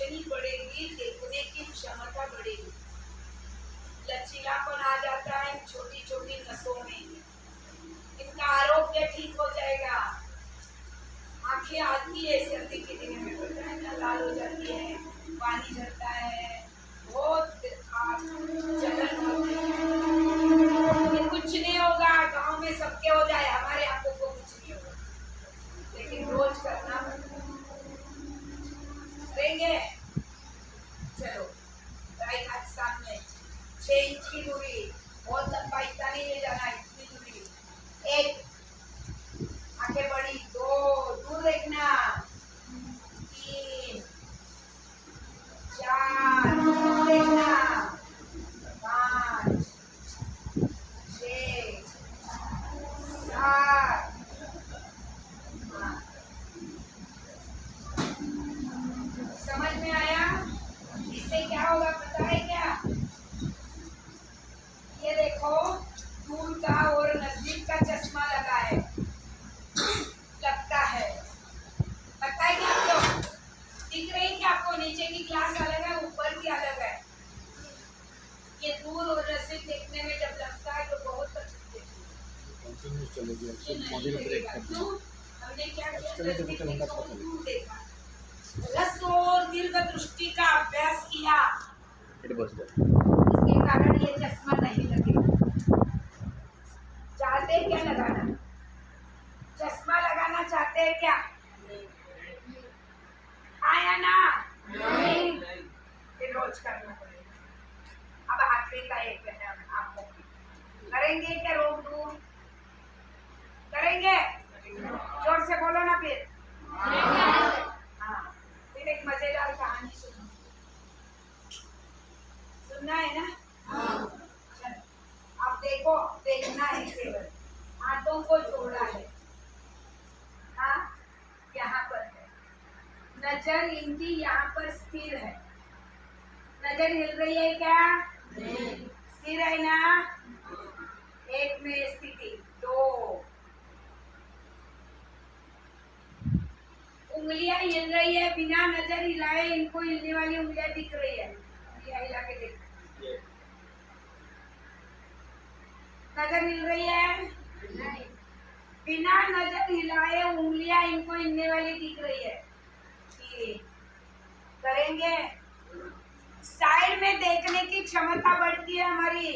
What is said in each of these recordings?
रोशनी बढ़ेगी, देखने की क्षमता बढ़ेगी, लचीलापन आ जाता है छोटी छोटी नसों में, इनका आरोग्य ठीक हो जाएगा। आंखें आती है सर्दी के दिन में, पता है ना, लाल हो जाती है, पानी झरता है, बहुत जलन होती है। कुछ नहीं होगा, गांव में सबके हो जाए, हमारे आंखों को कुछ नहीं होगा, लेकिन रोज करना करेंगे। चलो, राइट हाथ सामने, 6 इंच की दूरी, बहुत लंबा इतना नहीं ले जाना, इतनी दूरी। 1, आंखें बड़ी, 2, दूर देखना, 3, 4, दूर देखना, 5, 6, 7। समझ में आया? इससे क्या होगा पता है क्या? ये देखो, दूर का और नजदीक का चश्मा लगा है, लगता है, पता है क्या आपको? दिख रही है क्या आपको? नीचे की क्लास अलग है, ऊपर की अलग है। ये दूर और नजदीक देखने में जब लगता है तो बहुत तकलीफ देती है। हमने क्या किया, दूर देखा, ह्रस्व और दीर्घ दृष्टि का अभ्यास किया, इसके कारण ये चश्मा नहीं लगेगा। चाहते हैं क्या लगाना? चश्मा लगाना चाहते हैं क्या? आया ना? नहीं, ये रोज करना पड़ेगा। अब हाथी का एक है, आपको करेंगे क्या? रोक दूं? करेंगे? जोर से बोलो ना फिर। हाँ, फिर एक मजेदार कहानी सुनना है ना? चलो, अब देखो, देखना है केवल, हाथों को जोड़ा है, हाँ, यहाँ पर है, नजर इनकी यहाँ पर स्थिर है। नजर हिल रही है क्या? स्थिर है ना? 1 में स्थिति, 2, उंगलियां हिल रही है, बिना नजर हिलाए इनको हिलने वाली उंगलियां दिख रही है, उंगलियां हिला के देखो, नजर हिल रही है? नहीं, बिना नजर हिलाए उंगलियां इनको हिलने वाली दिख रही है। ठीक, करेंगे? साइड में देखने की क्षमता बढ़ती है हमारी,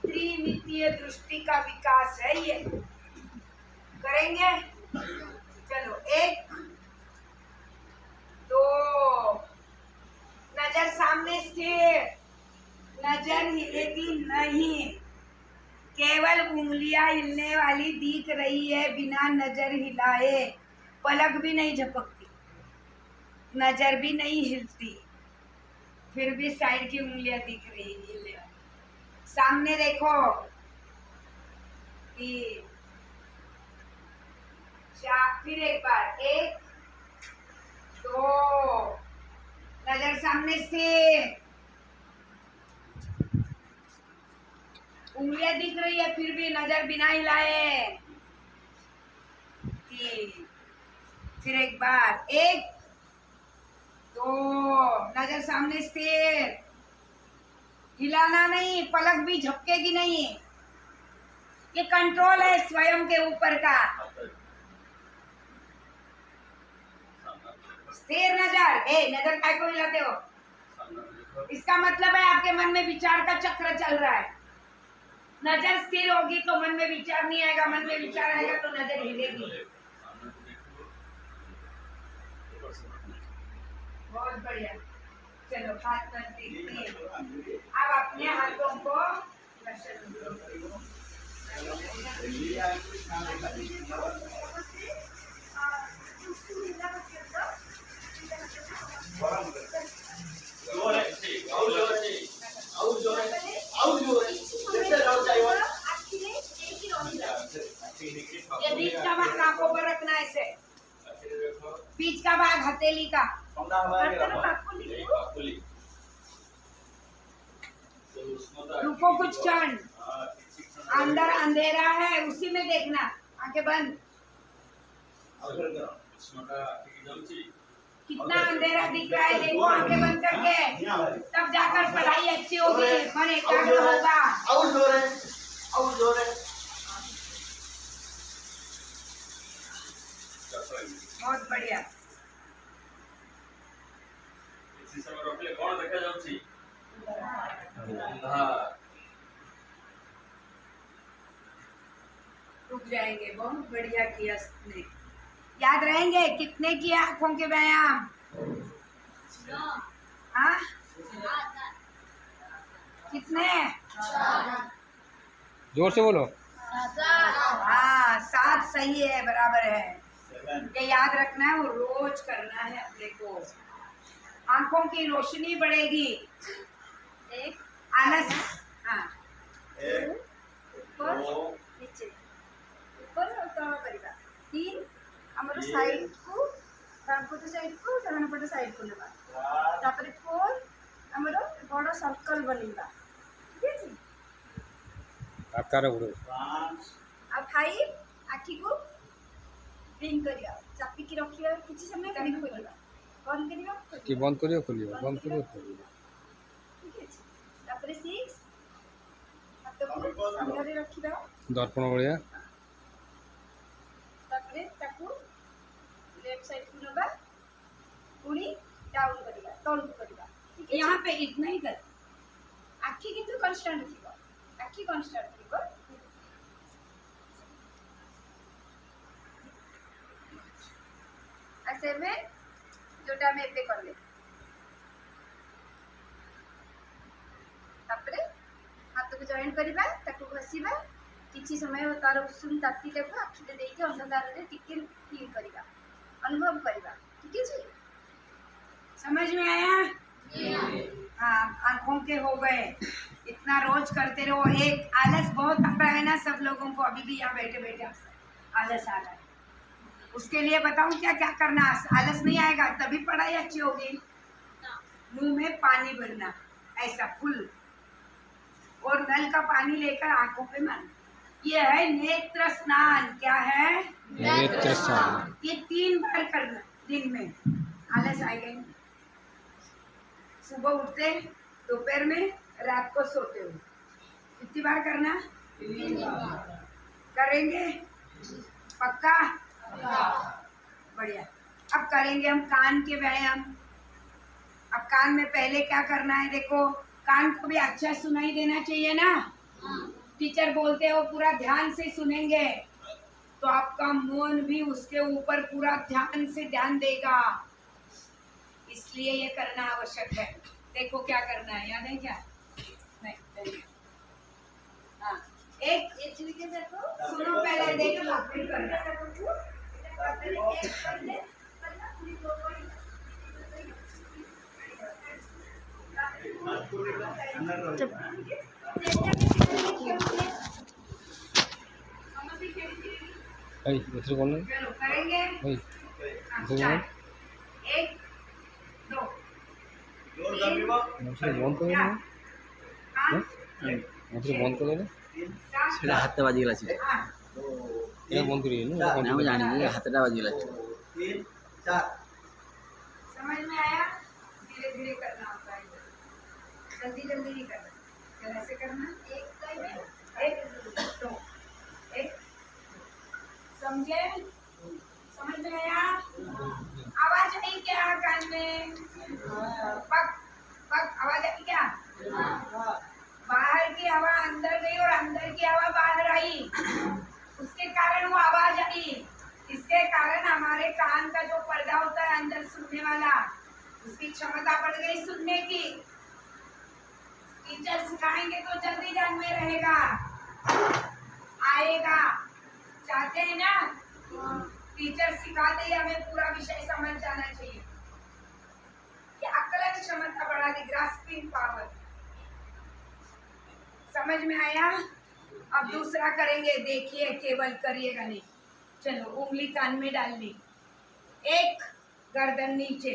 त्रिमितीय दृष्टि का विकास है ये। करेंगे? चलो, 1, 2, नजर सामने स्थिर, नजर हिलेगी नहीं, केवल उंगलियां हिलने वाली दिख रही है, बिना नजर हिलाए, पलक भी नहीं झपकती, नजर भी नहीं हिलती, फिर भी साइड की उंगलियां दिख रही है। सामने देखो, 3, 4, फिर एक बार, 1, 2, नजर सामने से, उंगलियां दिख रही है, फिर भी नजर बिना हिलाए, 3, फिर एक बार, 1, 2, नजर सामने स्थिर, हिलाना नहीं, पलक भी झपकेगी नहीं, ये कंट्रोल है स्वयं के ऊपर का। स्थिर नजर, नजर काय को हिलाते हो? इसका मतलब है आपके मन में विचार का चक्र चल रहा है। नजर स्थिर होगी तो मन में विचार नहीं आएगा, मन में विचार आएगा तो नजर हिलेगी। बहुत बढ़िया, चलो हाथ मत, अब अपने हाथों को ये बीच का भाग आंखों पर रखना, ऐसे बीच का भाग हथेली का, रुको कुछ क्षण, अंदर अंधेरा है, उसी में देखना, आंखें बंद। कितना अंधेरा दिख रहा है, देखो आंखें बंद करके, तब जाकर पढ़ाई अच्छी होगी, मन एकाग्र होगा। और जोर है, और जोर है। बहुत बढ़िया। इसी समय रोकले कौन देखा जाउची? हाँ, रुक जाएंगे। बहुत बढ़िया किया तुमने। याद रहेंगे कितने किए आंखों के व्यायाम? हाँ कितने? जोर से बोलो। हाँ 7 सही है, बराबर है। ये याद रखना है, वो रोज करना है अपने को। आंखों की रोशनी बढ़ेगी। एक आलस, हाँ ऊपर नीचे, ऊपर और तଳ କରିବା। 3 ଆମର ସାଇଡ୍ କୁ, ବାମପଟ ସାଇଡ୍ କୁ, ଡାହାଣପଟ ସାଇଡ୍ କୁ ନେବା। ତାପରେ 4 ଆମର ବଡ଼ सर्कल ବନେଇବା। ଠିକ ଅଛି? आकार गुरु ଆଉ 5 ଆଖିକୁ ବ୍ଲିଙ୍କ କରିବା, ଚାପିକି ରଖିବା କିଛି ସମୟ, ବ୍ଲିଙ୍କ କରିବା, ବନ୍ଦ କରିବା, कि बंद करियो खोलियो, बंद करियो खोलियो। ଠିକ ଅଛି? ତାପରେ 6 ହାତକୁ ସାମ୍ନାରେ ରଖିବା, दर्पण भलिया ତାପରେ ତାକୁ लेफ्ट साइड को नबा, पुणी डाउन करिया, तळକୁ करिया। ठीक है? यहाँ पे इतना ही कर। आखि किंतु कांस्टेंट थिबो, आखि कांस्टेंट थिबो। ऐसे में जोटा में एते करले, तापरे हाथ को जॉइन करिबा, ताको घसीबा, किछि समय तार उषुम ताती टाको आखिते देके अंधकार रे टिके फील करिबा, अनुभव करिबा। ठीक है जी? समझ में आया? हाँ आंखों के हो गए। इतना रोज करते रहो। एक आलस बहुत आ रहा है ना सब लोगों को, अभी भी यहाँ बैठे बैठे आलस आ रहा है। उसके लिए बताऊं क्या क्या करना? आलस नहीं आएगा तभी पढ़ाई अच्छी होगी। मुंह में पानी भरना ऐसा फुल, और नल का पानी लेकर आंखों पे मारना। ये है नेत्र स्नान। क्या है? नेत्र स्नान। ये 3 बार करना दिन में। आलस आएगा ही नहीं। सुबह उठते, दोपहर में, रात को सोते हुए। कितनी बार करना? 3 बार। करेंगे पक्का? बढ़िया। अब करेंगे हम कान के व्यायाम। अब कान में पहले क्या करना है? देखो कान को भी अच्छा सुनाई देना चाहिए ना। टीचर बोलते हो पूरा ध्यान से सुनेंगे तो आपका मन भी उसके ऊपर पूरा ध्यान से ध्यान देगा, इसलिए ये करना आवश्यक है। देखो क्या करना है, याद है क्या? नहीं। हाँ एक देखो, सुनो पहले, देखो फिर करना। भाई दूसरे कौन है? चलो करेंगे। भाई दूसरे कौन? 1 2 दूसरे बंद कर देना। हाँ दूसरे बंद कर देना। ସେଟା ହାତ ବାଜିଗଲା ସେ। ये बंद करिए ना, ନା ମୁଁ ଜାଣିନି, ହାତଟା ବାଜିଗଲା। समझ में आया? धीरे धीरे करना होता है, जल्दी जल्दी नहीं करना। कैसे करना? 1 2 1। समझे? समझ में आया? आवाज आई क्या कान में? पक पक आवाज आई क्या? बाहर की हवा अंदर गई और अंदर की हवा बाहर आई, उसके कारण वो आवाज आई। इसके कारण हमारे कान का जो पर्दा होता है अंदर सुनने वाला, उसकी क्षमता बढ़ गई सुनने की। टीचर सिखाएंगे तो जल्दी ध्यान में रहेगा, आएगा। चाहते हैं ना? टीचर सिखाते ही हमें पूरा विषय समझ जाना चाहिए। ये आकलन क्षमता बढ़ा दी, ग्रास्पिंग पावर। समझ में आया? अब दूसरा करेंगे, देखिए केवल करिएगा नहीं। चलो उंगली कान में डालनी, 1 गर्दन नीचे,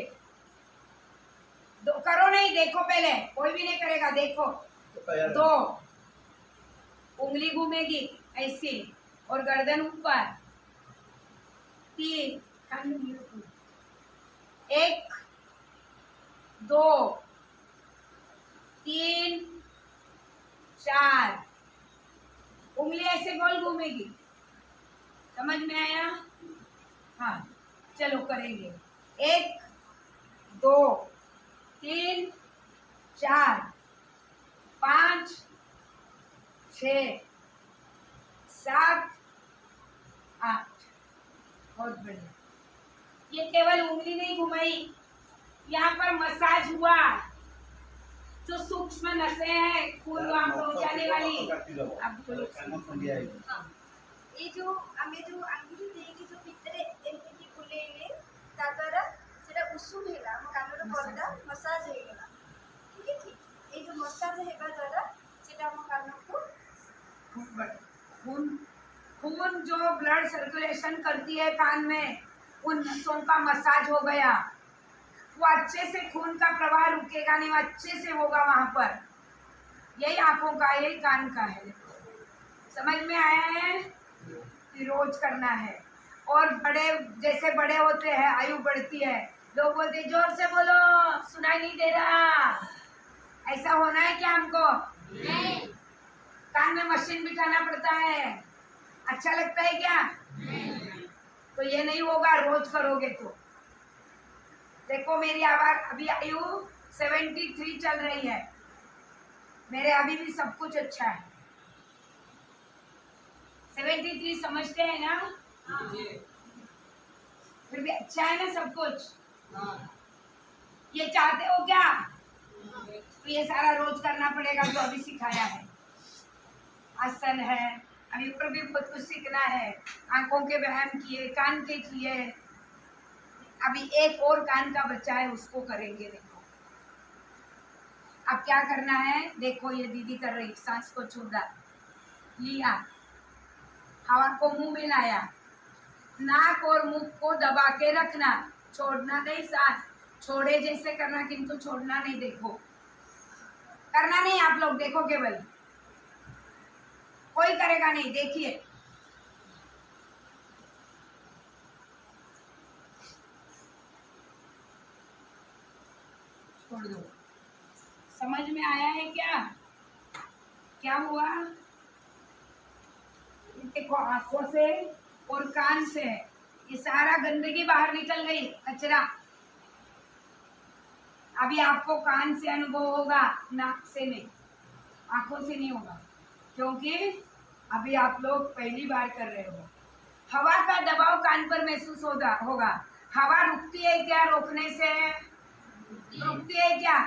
2 करो नहीं, देखो पहले, कोई भी नहीं करेगा, देखो। 2 उंगली घूमेगी ऐसी और गर्दन ऊपर। 3 कान में 1 2 3 4 उंगली ऐसे गोल घूमेगी। समझ में आया? हाँ, चलो करेंगे। 1 2 3 4 5 6 7 8। बहुत बढ़िया। ये केवल उंगली नहीं घुमाई, यहाँ पर मसाज हुआ। जो सूक्ष्म नसें हैं खून वहां पहुंचाने वाली। अब बोलो। এই যে আমি যে আঙ্গুলি ଦେଇକି ଯୋଉ ଭିତରେ ଏମିତି ବୁଲେଇଲେ ତା ଦ୍ୱାରା ସେଟା ଉଷୁମ ହେଲା, ଆମ କାନର ପର୍ଦ୍ଦା ମସାଜ ହେଇଗଲା। ଠିକ ଅଛି, এই যে ମସାଜ ହେବା ଦ୍ୱାରା ସେଟା ଆମ କାନକୁ खून खून जो ब्लड सर्कुलेशन करती है कान में, उन नसों का मसाज हो गया। वो अच्छे से खून का प्रवाह रुकेगा नहीं, वो अच्छे से होगा वहां पर। यही आंखों का, यही कान का है। समझ में आया है? कि रोज करना है। और बड़े जैसे बड़े होते हैं, आयु बढ़ती है, लोग बोलते जोर से बोलो, सुनाई नहीं दे रहा। ऐसा होना है क्या हमको? नहीं। कान में मशीन बिठाना पड़ता है। अच्छा लगता है क्या? नहीं। तो ये नहीं होगा रोज करोगे तो। देखो मेरी आवाज अभी आयु 73 चल रही है, मेरे अभी भी सब कुछ अच्छा है। 73 समझते हैं ना? फिर भी अच्छा है ना सब कुछ? ये चाहते हो क्या? तो ये सारा रोज करना पड़ेगा जो अभी सिखाया है। आसन है, अभी ऊपर भी बहुत कुछ सीखना है। आंखों के व्यायाम किए, कान के किए, अभी एक और कान का बच्चा है, उसको करेंगे। देखो अब क्या करना है, देखो ये दीदी कर रही। सांस को छोड़ा, लिया, हवा को मुंह में लाया, नाक और मुंह को दबा के रखना, छोड़ना नहीं। सांस छोड़े जैसे करना, किंतु छोड़ना नहीं। देखो करना नहीं, आप लोग देखो, केवल कोई करेगा नहीं। देखिए छोड़ दो। समझ में आया है क्या? क्या हुआ? देखो आंखों से और कान से ये सारा गंदगी बाहर निकल गई, कचरा। अभी आपको कान से अनुभव होगा, नाक से नहीं, आंखों से नहीं होगा, क्योंकि अभी आप लोग पहली बार कर रहे हो। हवा का दबाव कान पर महसूस होगा। हवा रुकती है क्या? रोकने से रुकती है क्या?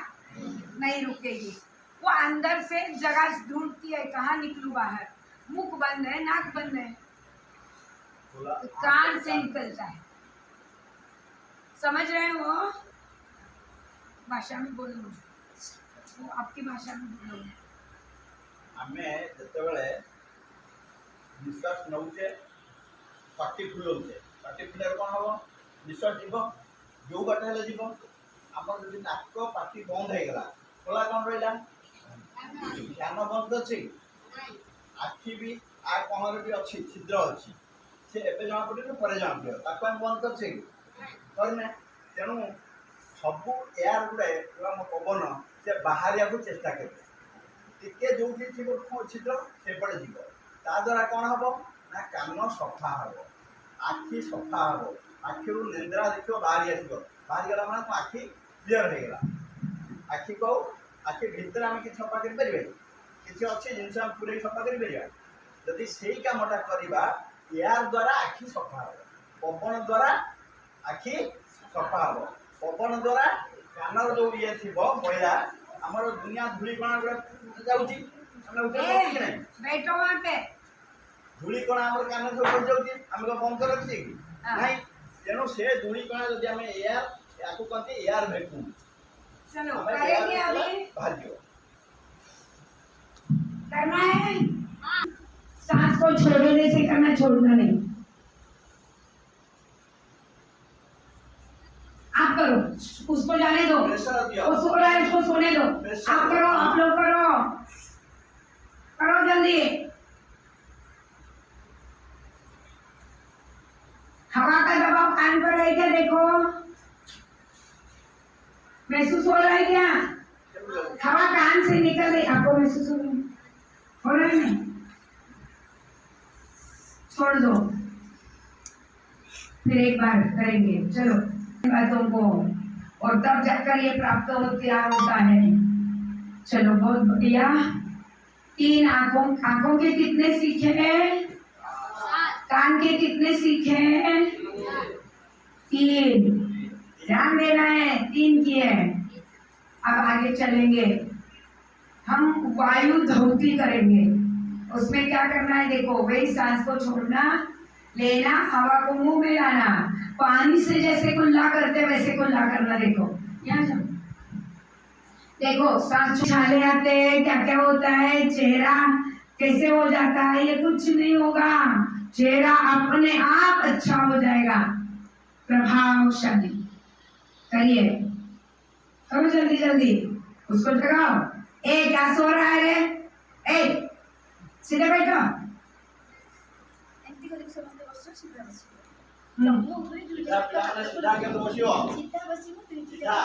नहीं रुकेगी। वो अंदर से जगह ढूंढती है, कहाँ निकलूं बाहर। मुख बंद है, नाक बंद है, तो कान से निकलता है। समझ रहे हो? भाषा में बोलो, वो आपकी भाषा में बोलो। आमे जेतेबेले निश्वास नौचे, पाटी फुलौचे, पाटी फुलार कौन हम निश्वास जीव जो बाटे हेले जीव। आम जो नाक पाटी बंद हो गला, खोला कौन रहा? ध्यान बंद अच्छी, आखि भी आ कणर भी अच्छी, छिद्र अच्छी, से एवं जना पड़े पर जना पड़े ताको आम बंद करछे करने। तेणु सबू एयार गुड़े जो आम पवन से बाहर को चेष्टा करे। टिके जो छिद्र से पड़े जीव, ता द्वारा कौन हम ना कान सफा हम, आखि सफा हम, आखि निंद्रा देख बाहरी आस, बाहरी गला मैंने आखि क्लीयर हो गला। आखि को आखि भितर आम कि सफा करें, किसी अच्छी जिनस पूरे सफा कर। जदि से कमटा करवा एयार द्वारा आखि सफा हम, पवन द्वारा आखि सफा हम, पवन द्वारा कानर जो ये थी मैला आमर दुनिया धूलिकणा जाऊँगी, बैठो वहाँ पे। धूलिकणा आम कान सब पड़ जाऊँगी, आम बंद कर रखी ना। तेणु से धूलिकणा जब आम एयार या कहते एयार वैक्यूम। चलो करेंगे, अभी बाहर जाओ करना है। सांस को छोड़ने से करना, छोड़ना नहीं। आप करो, उसको जाने दो, उसको सोने दो। आप करो, आप लोग करो, करो जल्दी। हवा का दबाव कान पर है क्या? देखो महसूस हो रहा है क्या? हवा कान से निकल रही, आपको महसूस हो रहा है नहीं? छोड़ दो, फिर एक बार करेंगे। चलो बातों को, और तब जाकर ये प्राप्त होता है। चलो बहुत बढ़िया। 3 आंखों के कितने सीखे हैं? कान के कितने सीखे हैं? 3। ध्यान देना है, 3 किए। अब आगे चलेंगे, हम वायु धौती करेंगे। उसमें क्या करना है देखो, वही सांस को छोड़ना, लेना, हवा को मुंह में लाना, पानी से जैसे कुल्ला करते वैसे कुल्ला करना। देखो यहाँ जाओ, देखो सांस छाले आते हैं, क्या क्या होता है, चेहरा कैसे हो जाता है, ये कुछ नहीं होगा। चेहरा अपने आप अच्छा हो जाएगा, प्रभावशाली। करिए, करो जल्दी जल्दी, उसको जगाओ। क्या सो रहा है रे? सीधे बैठो। ଏମିତି କରିକି ସମସ୍ତେ ବସିବ, ସିଧା ବସିବ। हम्म। ମୁହଁ ଉପରେ ଦୁଇଟା सीधा केମିତି बसिବ? ସିଧା ବସିବ, ଦୁଇଟା सीधा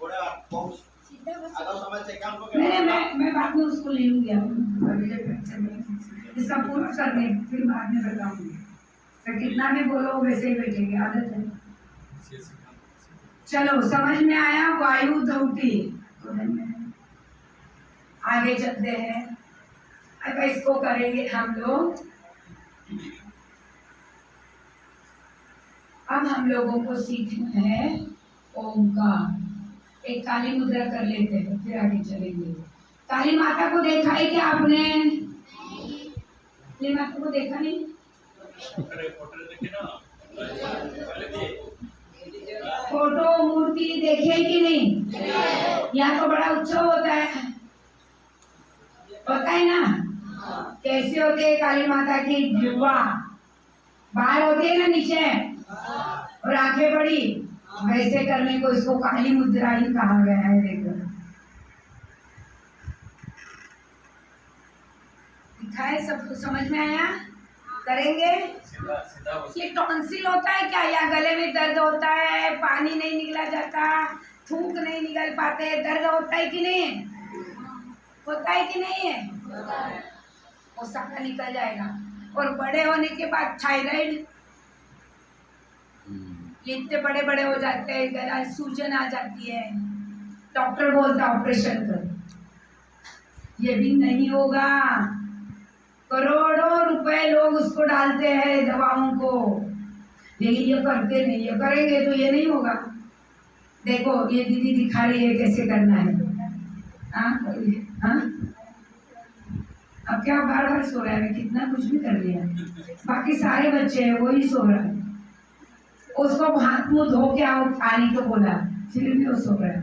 गोड़ा बहुत ସିଧା ବସିବ। आधा समय से काम को मैं बाद में उसको ले लूंगी, इसका पूरा करने फिर बाद में बताऊंगी। तो कितना भी बोलो वैसे ही बैठेंगे, आदत है। चलो समझ में आया? वायु धौती। आगे चलते हैं, अब इसको करेंगे हम लोग। अब हम लोगों को सीखना है ओंकार। एक काली मुद्रा कर लेते हैं, फिर आगे चलेंगे। काली माता को देखा है क्या आपने? काली माता को देखा नहीं? फोटो मूर्ति देखे कि नहीं? यहाँ तो बड़ा उत्सव होता है, पता है ना? कैसे होते है काली माता की? जिह्वा बाहर होती है ना नीचे, और आंखें बड़ी, वैसे करने को इसको काली मुद्रा ही कहा गया है। देखो दिखाए, सबको समझ में आया? करेंगे। ये टॉन्सिल होता है क्या, या गले में दर्द होता है, पानी नहीं निकला जाता, थूक नहीं निकल पाते, दर्द होता है कि नहीं? होता है कि नहीं है? वो सारा निकल जाएगा। और बड़े होने के बाद थायराइड, ये इतने बड़े बड़े हो जाते हैं, गला सूजन आ जाती है, डॉक्टर बोलता ऑपरेशन कर। ये भी नहीं होगा। करोड़ों रुपए लोग उसको डालते हैं दवाओं को, लेकिन ये करते नहीं। ये करेंगे तो ये नहीं होगा। देखो ये दीदी दिखा रही है कैसे करना है। हाँ, अब क्या बार बार सो रहा है? कितना कुछ भी कर लिया, बाकी सारे बच्चे हैं वही सो रहा है। उसको हाथ मुंह धो के आओ, पानी को बोला, फिर भी वो सो रहा है।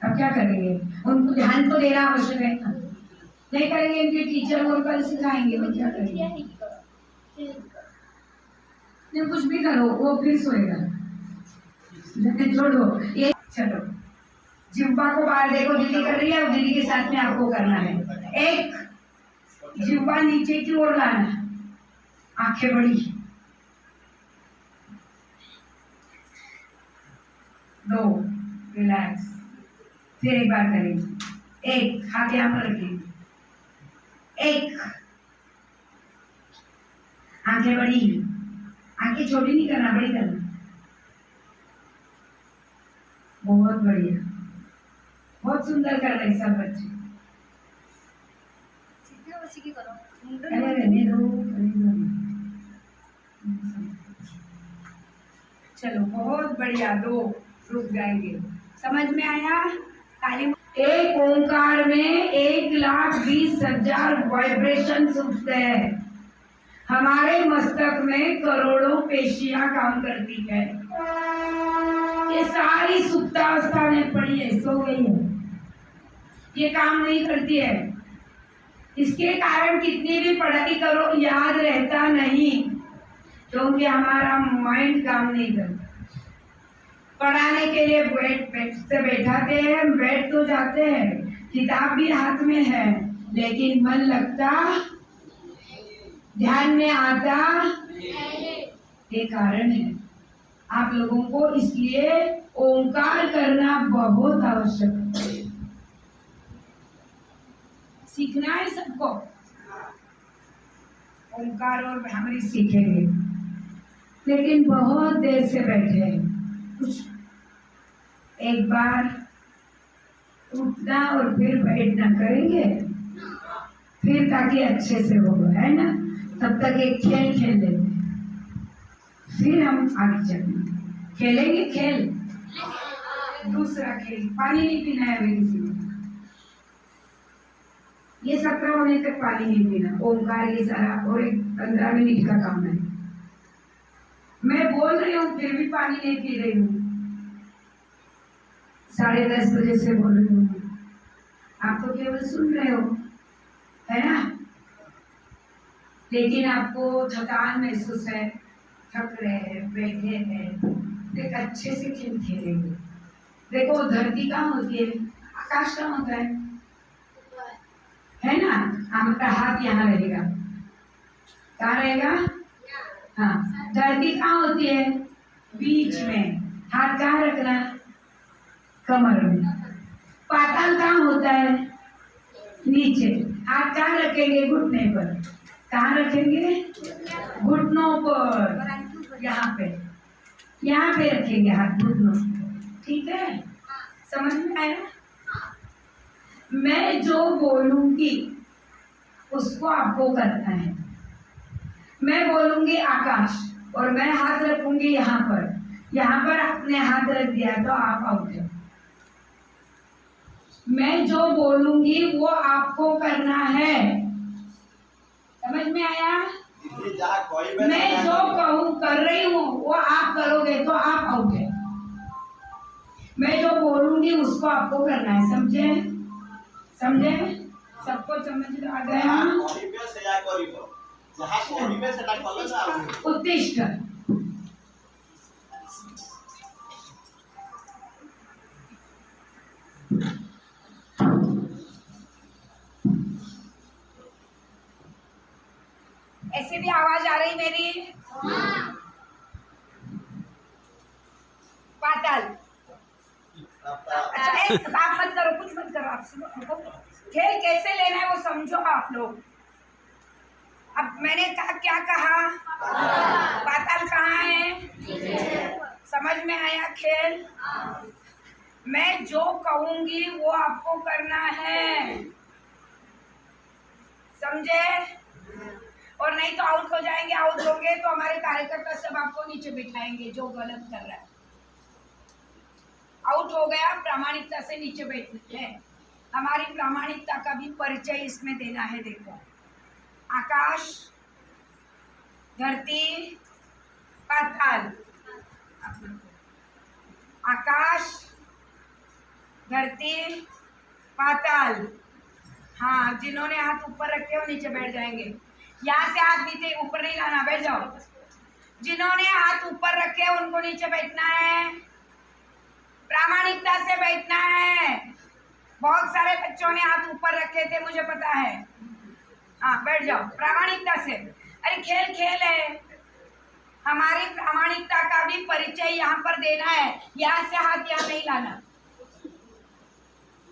अब क्या करेंगे? उनको ध्यान तो देना आवश्यक है। नहीं करेंगे, इनके टीचर वो कल सिखाएंगे, वो क्या करेंगे? नहीं कुछ भी करो, वो फिर सोएगा। छोड़ो ये, चलो जिह्वा को बाहर देखो, दीदी कर रही है, और दीदी के साथ में आपको करना है। एक, जिह्वा नीचे की ओर लाना, आंखें बड़ी। 2, रिलैक्स। फिर एक बार करेंगे। 1, हाथ यहाँ पर रखेंगे। 1, आंखें बड़ी, आंखें छोटी नहीं करना, बड़ी करना। बहुत बढ़िया, बहुत सुंदर कर रहे सब बच्चे। ସିଧା ବସିକି କର, अरे रहने दो, चलो बहुत बढ़िया। 2, रुक जाएंगे। समझ में आया? काली एक ओंकार में 1,20,000 वाइब्रेशन उठते हैं। हमारे मस्तक में करोड़ों पेशियां काम करती है। ये सारी सुप्तावस्था में पड़ी है, सो गई है, ये काम नहीं करती है। इसके कारण कितनी भी पढ़ाई करो याद रहता नहीं, क्योंकि हमारा माइंड काम नहीं करता। पढ़ाने के लिए बैठाते हैं, बैठ तो जाते हैं, किताब भी हाथ में है, लेकिन मन लगता, ध्यान में आता, ये कारण है। आप लोगों को इसलिए ओंकार करना बहुत आवश्यक है। सीखना है सबको। ओंकार और भ्रामरी सीखेंगे, लेकिन बहुत देर से बैठे हैं। कुछ एक बार उठना और फिर बैठना करेंगे, फिर ताकि अच्छे से हो, है ना। तब तक एक खेल खेल लेते हैं, फिर हम आगे चलेंगे। खेलेंगे खेल, दूसरा खेल। पानी नहीं पीना है अभी किसी को। ये 17 होने तक पानी नहीं पीना। ओंकार ये सारा और एक 15 मिनट का काम है। मैं बोल रही हूँ फिर भी पानी नहीं पी रही हूँ। 10:30 बजे से बोल रही हूँ, आप तो केवल सुन रहे हो, है ना। लेकिन आपको थकान महसूस है, थक रहे हैं, बैठे हैं। एक अच्छे से खेल खेलेंगे। देखो धरती कहाँ होती है, आकाश कहाँ होता है ना। आपका हाथ यहाँ रहेगा, कहाँ रहेगा, हाँ। धरती कहाँ होती है, बीच में। हाथ कहाँ रखना, कमर में। पाताल कहाँ होता है, नीचे। हाथ कहाँ रखेंगे, घुटने पर। कहाँ रखेंगे, घुटनों पर। यहाँ पे रखेंगे हाथ, घुटनों। ठीक है, समझ में आया। मैं जो बोलूंगी उसको आपको करना है। मैं बोलूंगी आकाश और मैं हाथ रखूंगी यहाँ पर आपने हाथ रख दिया तो आप आउट है। मैं जो बोलूंगी वो आपको करना है, समझ में आया। मैं जो कहूँ कर रही हूँ वो आप करोगे तो आप आउट है। मैं जो बोलूंगी उसको आपको करना है, समझे। सबको समझ आ गया। उत्तिष्ठ। ऐसे भी आवाज आ रही मेरी। पाताल। अच्छा आप मत करो, कुछ मत करो, आप सुनो। खेल कैसे लेना है वो समझो आप लोग। अब मैंने क्या कहा, पाताल कहाँ है, समझ में आया खेल। मैं जो कहूंगी वो आपको करना है, समझे। और नहीं तो आउट हो जाएंगे। आउट होंगे तो हमारे कार्यकर्ता सब आपको नीचे बिठाएंगे जो गलत कर रहा है। आउट हो गया, प्रामाणिकता से नीचे बैठना है। हमारी प्रामाणिकता का भी परिचय इसमें देना है। देखो, आकाश, धरती, पाताल। आकाश, धरती, पाताल। हाँ, जिन्होंने हाथ ऊपर रखे हो नीचे बैठ जाएंगे। यहाँ से हाथ नीचे ऊपर नहीं लाना, बैठ जाओ। जिन्होंने हाथ ऊपर रखे उनको नीचे बैठना है, प्रामाणिकता से बैठना है। बहुत सारे बच्चों ने हाथ ऊपर रखे थे, मुझे पता है। हाँ, बैठ जाओ प्रामाणिकता से। अरे खेल खेल है, हमारी प्रामाणिकता का भी परिचय यहाँ पर देना है। यहाँ से हाथ यहाँ नहीं लाना।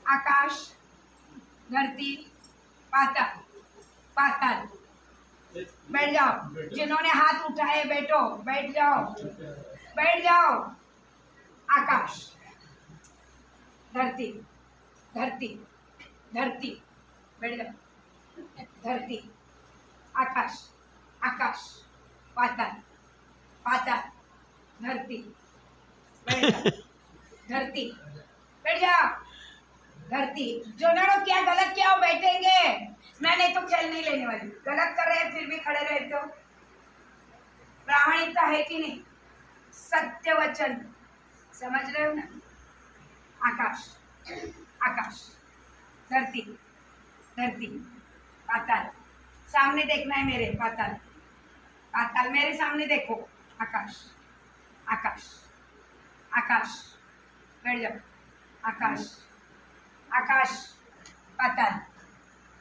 आकाश, धरती, पाताल, पाताल। बैठ जाओ। जिन्होंने हाथ उठाए बैठो, बैठ जाओ, बैठ जाओ। आकाश, धरती, धरती, धरती, बैठ जाओ। धरती, आकाश, आकाश, पाताल, पाताल, धरती, बैठ जाओ। धरती, बैठ जाओ। धरती। जिन्होंने क्या गलत किया वो बैठेंगे। मैं नहीं तो खेल नहीं लेने वाली। गलत कर रहे हैं फिर भी खड़े रहे तो प्रामाणिकता है कि नहीं, सत्य वचन, समझ रहे हो ना। आकाश, आकाश, धरती, धरती, पाताल। सामने देखना है मेरे, पाताल, पाताल मेरे सामने देखो। आकाश, आकाश, आकाश, बैठ जाओ। आकाश, आकाश, पाताल,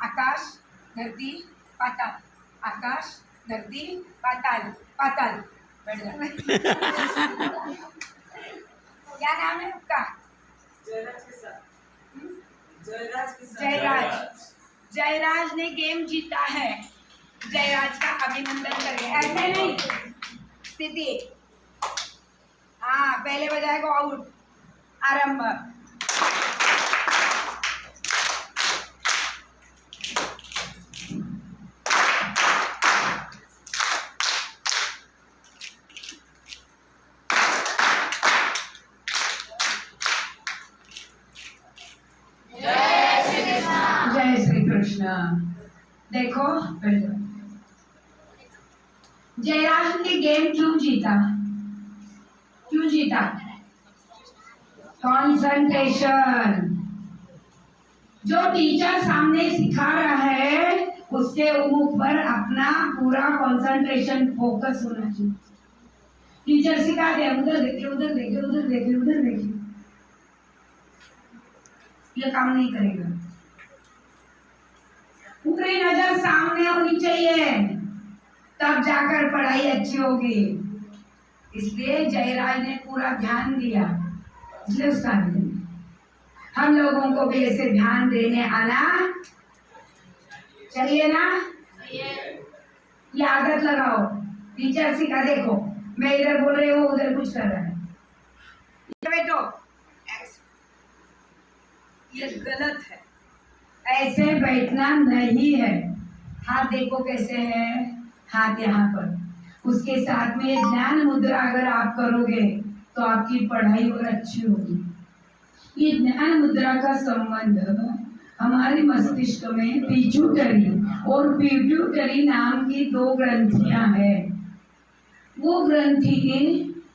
आकाश, धरती, पाताल, आकाश, धरती, पाताल, पाताल, बैठ जाओ। क्या नाम है आपका? जयराज। जयराज ने गेम जीता है। जयराज का अभिनंदन करें। ऐसे नहीं, स्थिति। हाँ, पहले बजाएगा आउट। आरंभ। जय श्री कृष्ण। देखो, जयराज ने गेम क्यों जीता? क्यों जीता? कंसंट्रेशन। जो टीचर सामने सिखा रहा है उसके ऊपर अपना पूरा कंसंट्रेशन फोकस होना चाहिए। टीचर सिखा दे, उधर देखे, उधर देखे, उधर देखे, उधर देखे, ये काम नहीं करेगा। पूरी नजर सामने होनी चाहिए, तब जाकर पढ़ाई अच्छी होगी। इसलिए जयराज ने पूरा ध्यान दिया, इसलिए उसका हम लोगों को भी ऐसे ध्यान देने आना चाहिए ना। ये आदत लगाओ। टीचर सिखा, देखो मैं इधर बोल रही हूँ, उधर कुछ कर रहा है, बैठो, ये गलत है। ऐसे बैठना नहीं है। हाथ देखो कैसे है, हाथ यहाँ पर। उसके साथ में ध्यान मुद्रा अगर आप करोगे तो आपकी पढ़ाई और अच्छी होगी। ये ध्यान मुद्रा का संबंध हमारे मस्तिष्क में पिट्यूटरी और पिट्यूटरी नाम की 2 ग्रंथियां हैं। वो ग्रंथि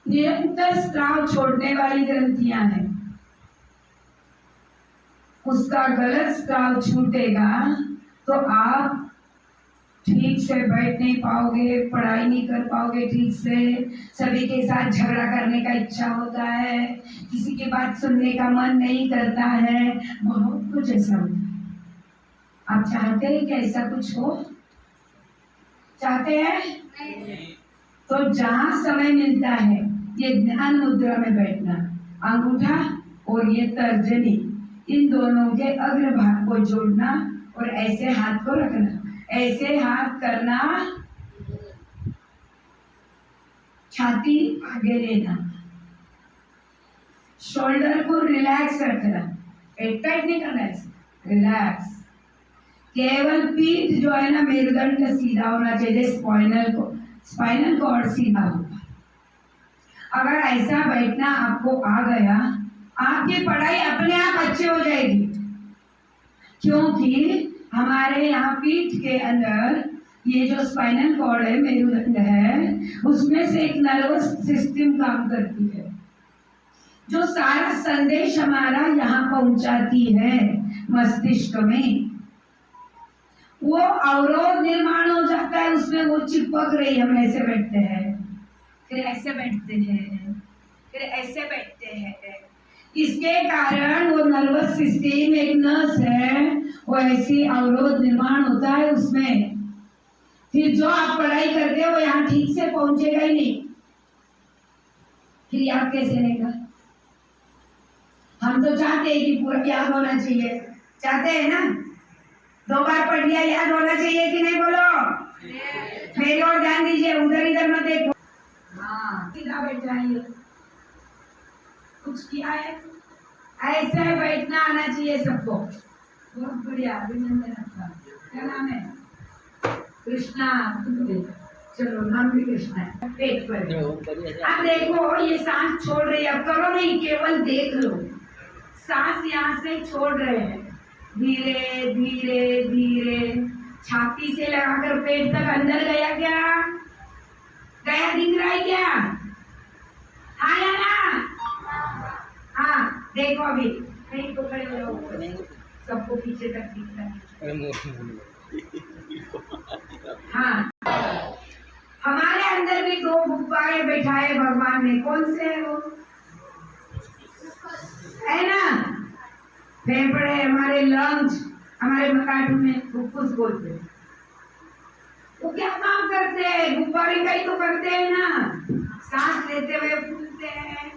निरंतर स्राव छोड़ने वाली ग्रंथियां हैं। उसका गलत स्राव छूटेगा तो आप ठीक से बैठ नहीं पाओगे, पढ़ाई नहीं कर पाओगे ठीक से, सभी के साथ झगड़ा करने का इच्छा होता है, किसी की बात सुनने का मन नहीं करता है, बहुत कुछ ऐसा होता है। आप चाहते हैं कि ऐसा कुछ हो? चाहते हैं? तो जहाँ समय मिलता है ये ध्यान मुद्रा में बैठना, अंगूठा और ये तर्जनी, इन दोनों के अग्रभाग को जोड़ना और ऐसे हाथ को रखना, ऐसे हाथ करना, छाती आगे लेना, शोल्डर को रिलैक्स रखना, टाइट नहीं करना, ऐसे रिलैक्स। केवल पीठ जो है ना, मेरुदंड सीधा होना चाहिए, स्पाइनल कॉर्ड सीधा होगा। अगर ऐसा बैठना आपको आ गया, आपकी पढ़ाई अपने आप अच्छी हो जाएगी, क्योंकि हमारे यहाँ पीठ के अंदर ये जो स्पाइनल कॉर्ड है, मेरुदंड है, उसमें से एक नर्वस सिस्टम काम करती है, जो सारा संदेश हमारा यहाँ पहुंचाती है मस्तिष्क में। वो अवरोध निर्माण हो जाता है उसमें, वो चिपक रही, हम ऐसे बैठते हैं, फिर ऐसे बैठते हैं, फिर ऐसे बैठते हैं। इसके कारण वो नर्वस सिस्टम, एक नस है, वो ऐसी अवरोध निर्माण होता है उसमें। फिर जो आप पढ़ाई करते हो वो यहाँ ठीक से पहुंचेगा ही नहीं, फिर याद कैसे रहेगा? हम तो चाहते हैं कि पूरा याद होना चाहिए, चाहते हैं ना? 2 बार पढ़ लिया याद होना चाहिए कि नहीं? बोलो, मेरी ओर ध्यान दीजिए, उधर इधर मत देखो। हाँ, सीधा बैठ जाइए। कुछ किया है, ऐसे बैठना आना चाहिए सबको। बहुत बढ़िया, अभिनंदन आपका। क्या नाम है? कृष्णा। चलो, नाम भी कृष्णा है। पेट पर अब देखो, ये सांस छोड़ रही है, अब करो नहीं, केवल देख लो। सांस यहाँ से छोड़ रहे हैं, धीरे धीरे धीरे, छाती से लगाकर पेट तक अंदर गया क्या? गया, दिख रहा है क्या? हाँ या ना? हाँ, देखो अभी नहीं तो खड़े हो जाओ, सबको पीछे तक दिख रहा है। हाँ, हमारे अंदर भी 2 गुब्बारे बैठाए भगवान ने, कौन से है वो? है ना? फेफड़े, हमारे लंग्स, हमारे मकाटू में फुफ्फुस बोलते हैं। वो क्या काम करते हैं? गुब्बारे का ही तो करते हैं ना। सांस लेते हुए फूलते से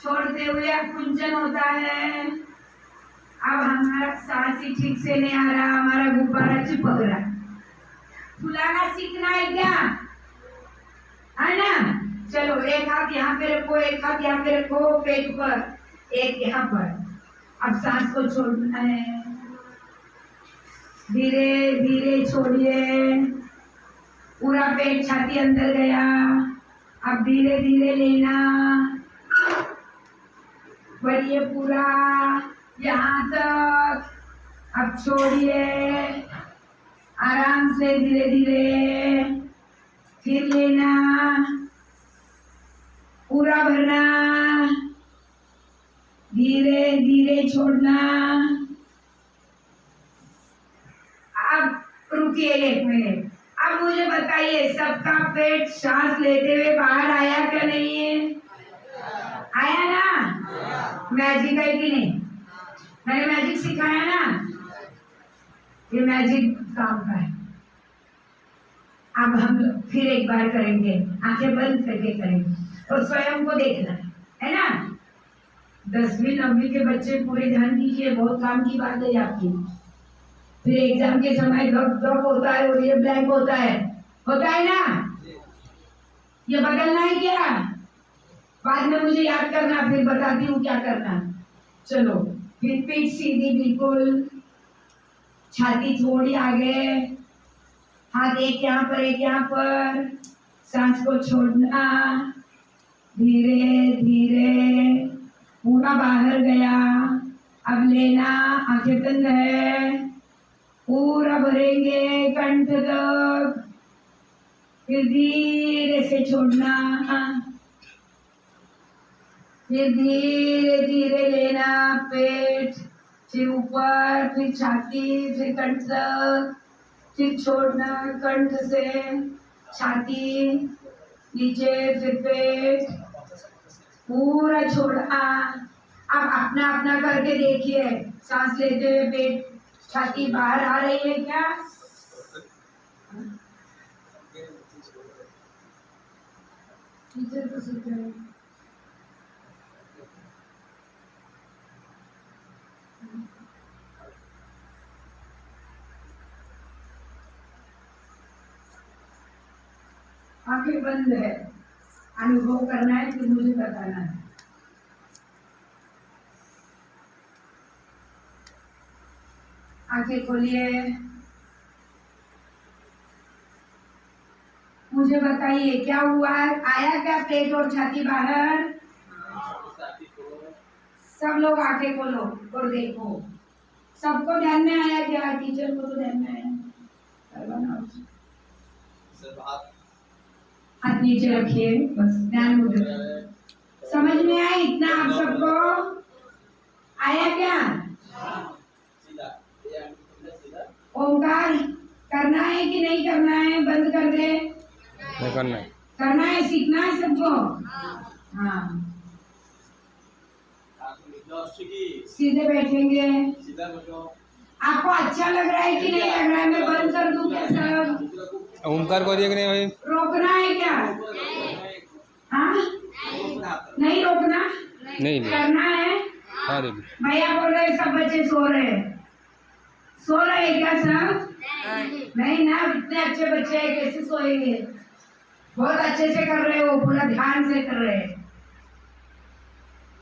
छोड़ते हुए अब कुंचन होता है। अब हमारा सांस ही ठीक से नहीं आ रहा, हमारा गुब्बारा चिपक रहा। फुलाना सीखना है क्या? है ना? चलो एक हाथ यहाँ पे रखो, एक हाथ यहाँ पे रखो पेट पर, एक यहाँ पर। अब सांस को छोड़ना है, धीरे धीरे छोड़िए। पूरा पेट छाती अंदर गया। अब धीरे धीरे लेना, बढ़िए पूरा यहाँ तक। अब छोड़िए आराम से, धीरे धीरे फिर लेना, पूरा भरना, धीरे धीरे छोड़ना। अब रुकिए 1 मिनट। अब मुझे बताइए, सबका पेट सांस लेते हुए बाहर आया क्या नहीं है? आया ना? मैजिक है कि नहीं? मैंने मैजिक सिखाया ना, ये मैजिक काम का है। अब हम फिर एक बार करेंगे, आंखें बंद करके करेंगे और स्वयं को देखना है ना। 10वीं 9वीं के बच्चे पूरे ध्यान दीजिए, बहुत काम की बात है आपकी। फिर एग्जाम के समय गप होता है और ये ब्लैंक होता है ना? ये बदलना है क्या? बाद में मुझे याद करना, फिर बताती हूँ क्या करना। चलो फिर पीठ सीधी बिल्कुल, छाती थोड़ी आगे, हाथ एक यहाँ पर एक यहाँ पर। सांस को छोड़ना, धीरे धीरे पूरा बाहर गया। अब लेना, आंखें बंद है, पूरा भरेंगे कंठ तक, फिर धीरे से छोड़ना, फिर धीरे धीरे लेना पेट, फिर ऊपर, फिर छाती, फिर कंठ तक, फिर छोड़ना कंठ से छाती, नीचे, फिर पेट, पूरा छोड़ा। अब अपना अपना करके देखिए, सांस लेते हुए पेट छाती बाहर आ रही है क्या? टीचर को सीख रहे हैं। आंखें बंद है, अनुभव करना है, फिर मुझे बताना है। आंखें खोलिए, मुझे बताइए क्या हुआ? आया क्या पेट और छाती बाहर? सब लोग आंखें खोलो और देखो, सबको ध्यान में आया क्या? टीचर को तो ध्यान में आया। हाथ नीचे रखिए, बस ध्यान मुद्रा। समझ में आया इतना आप सबको? आया क्या? ओंकार करना है कि नहीं करना है? बंद कर दे। करना है, करना है, सीखना है सबको। हाँ, सीधे बैठेंगे। आपको अच्छा लग रहा है कि नहीं लग रहा है? मैं बंद कर दूं क्या सब? ओमकार करिए कि नहीं भाई? रोकना है क्या? हाँ, नहीं रोकना, नहीं करना है। हाँ दीदी, भैया बोल रहे सब बच्चे सो रहे हैं। सो रहे हैं क्या सब? नहीं ना, इतने अच्छे बच्चे हैं, कैसे सोएंगे? बहुत अच्छे से कर रहे हो, पूरा ध्यान से कर रहे हैं।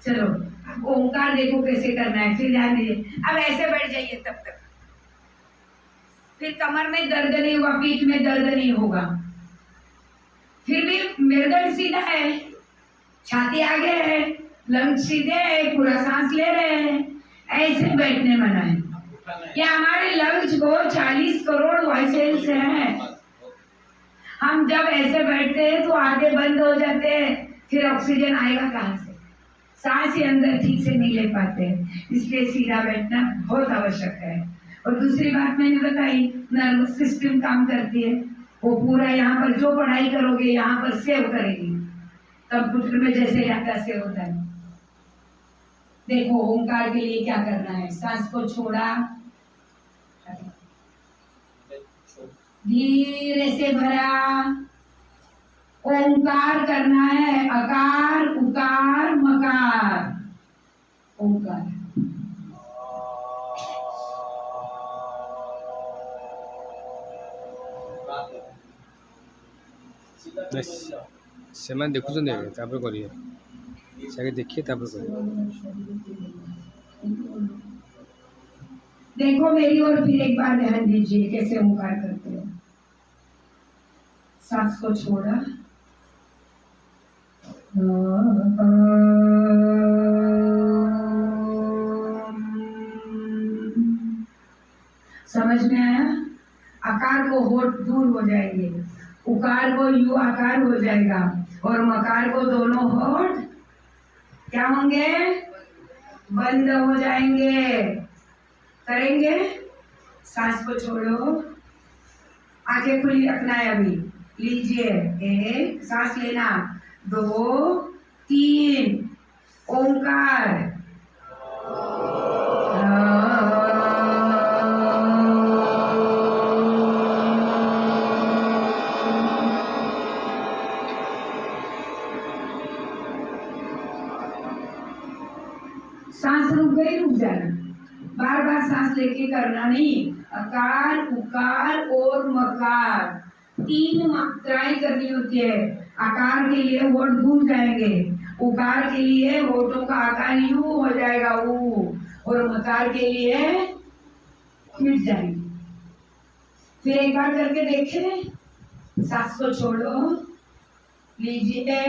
चलो अब ओंकार देखो कैसे करना है, फिर ध्यान दीजिए। अब ऐसे बैठ जाइए तब तक, फिर कमर में दर्द नहीं होगा, पीठ में दर्द नहीं होगा। फिर भी मेरुदंड सीधा है, छाती आगे है, लंग सीधे है, पूरा सांस ले रहे हैं। ऐसे बैठने मना है। ये हमारे लंग्स को 40 करोड़ वॉइसेल्स हैं। हम जब ऐसे बैठते हैं तो आगे बंद हो जाते हैं, फिर ऑक्सीजन आएगा कहाँ से? सांस ही अंदर ठीक से नहीं ले पाते, इसलिए सीधा बैठना बहुत आवश्यक है। और दूसरी बात मैंने बताई, नर्वस सिस्टम काम करती है, वो पूरा यहाँ पर जो पढ़ाई करोगे यहाँ पर सेव करेगी, कंप्यूटर में जैसे डाटा सेव होता है। देखो ओंकार के लिए क्या करना है, सांस को छोड़ा, धीरे से भरा, ओंकार करना है, अकार उकार ସେମାନେ ଦେଖୁଛନ୍ତି ଆଗେ ତାପରେ କରିବେ ସେ ଆଗେ ଦେଖିए ତାପରେ କରିବେ। देखो मेरी ओर फिर एक बार ध्यान दीजिए कैसे ओंकार करते हैं। सांस को छोड़ा, समझ में आया? आकार को होठ दूर हो जाएंगे, उकार को यू आकार हो जाएगा और मकार को दोनों होठ क्या होंगे? बंद हो जाएंगे। करेंगे? सांस को छोड़ो, आंखें खुली रखना है अभी। लीजिए, एक सांस लेना, 2 3 ओंकार। सांस रुक गई, रुक जाना, बार बार सांस लेके करना नहीं। अकार, उकार और मकार 3 मात्राएं करनी होती है। आकार के लिए होठ दूर जाएंगे, उकार के लिए होठों का आकार यू हो जाएगा ऊ, और मकार के लिए मिट जाएंगे। फिर एक बार करके देखें। सांस को छोड़ो, लीजिए,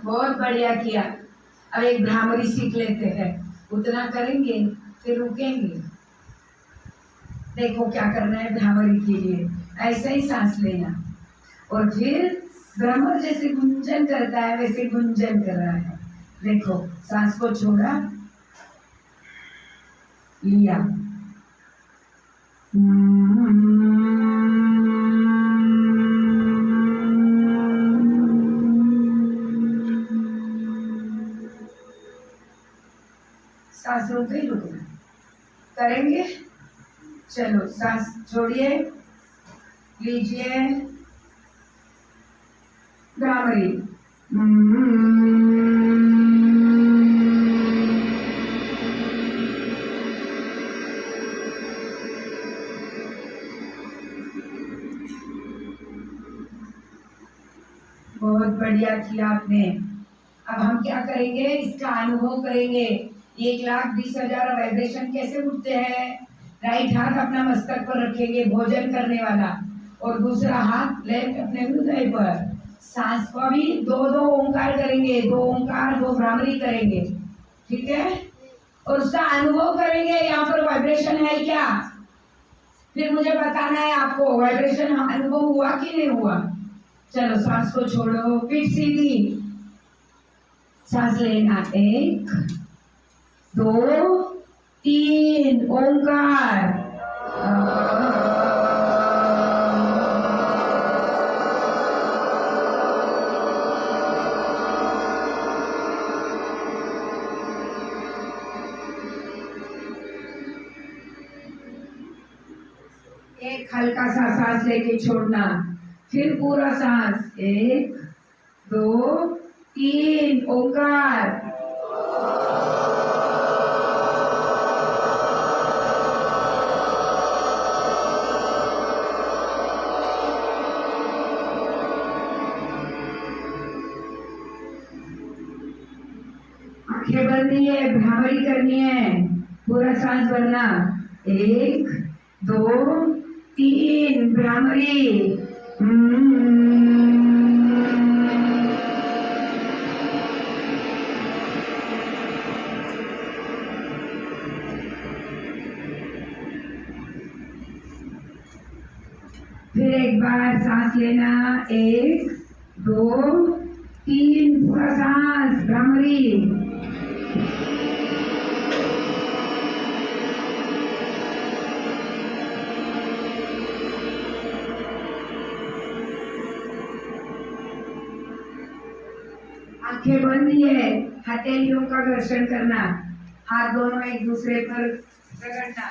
बहुत बढ़िया किया। अब एक भ्रामरी सीख लेते हैं, उतना करेंगे फिर रुकेंगे। देखो क्या करना है भ्रामरी के लिए, ऐसे ही सांस लेना और फिर भ्रमर जैसे गुंजन करता है वैसे गुंजन कर रहा है। देखो, सांस को छोड़ा, लिया, सांस रुक गई, रुकना। करेंगे? चलो, सांस छोड़िए, लीजिए, भ्रामरी। बहुत बढ़िया किया आपने। अब हम क्या करेंगे, इसका अनुभव करेंगे। 1,20,000 वाइब्रेशन कैसे उठते हैं। राइट हाथ अपना मस्तक पर रखेंगे, भोजन करने वाला, और दूसरा हाथ लेफ्ट अपने हृदय पर। सांस को भी 2-2 ओंकार करेंगे, 2 ओंकार 2 भ्रामरी करेंगे, ठीक है। और उसका अनुभव करेंगे, यहाँ पर वाइब्रेशन है क्या, फिर मुझे बताना है आपको वाइब्रेशन अनुभव हुआ कि नहीं हुआ। चलो, सांस को छोड़ो, पीठ सीधी, सांस लेना, 1 2 3 ओंकार। एक हल्का सा सांस लेके छोड़ना, फिर पूरा सांस, 1 2 3 ओंकार। आंखें बंदी है, भ्रामरी करनी है, पूरा सांस भरना, 1 2 3 भ्रामरी। फिर एक बार सांस लेना, 1 2 3 पूरा सांस, भ्रामरी। आंखें बंद है, हथेलियों का घर्षण करना, हाथ दोनों एक दूसरे पर रगड़ना,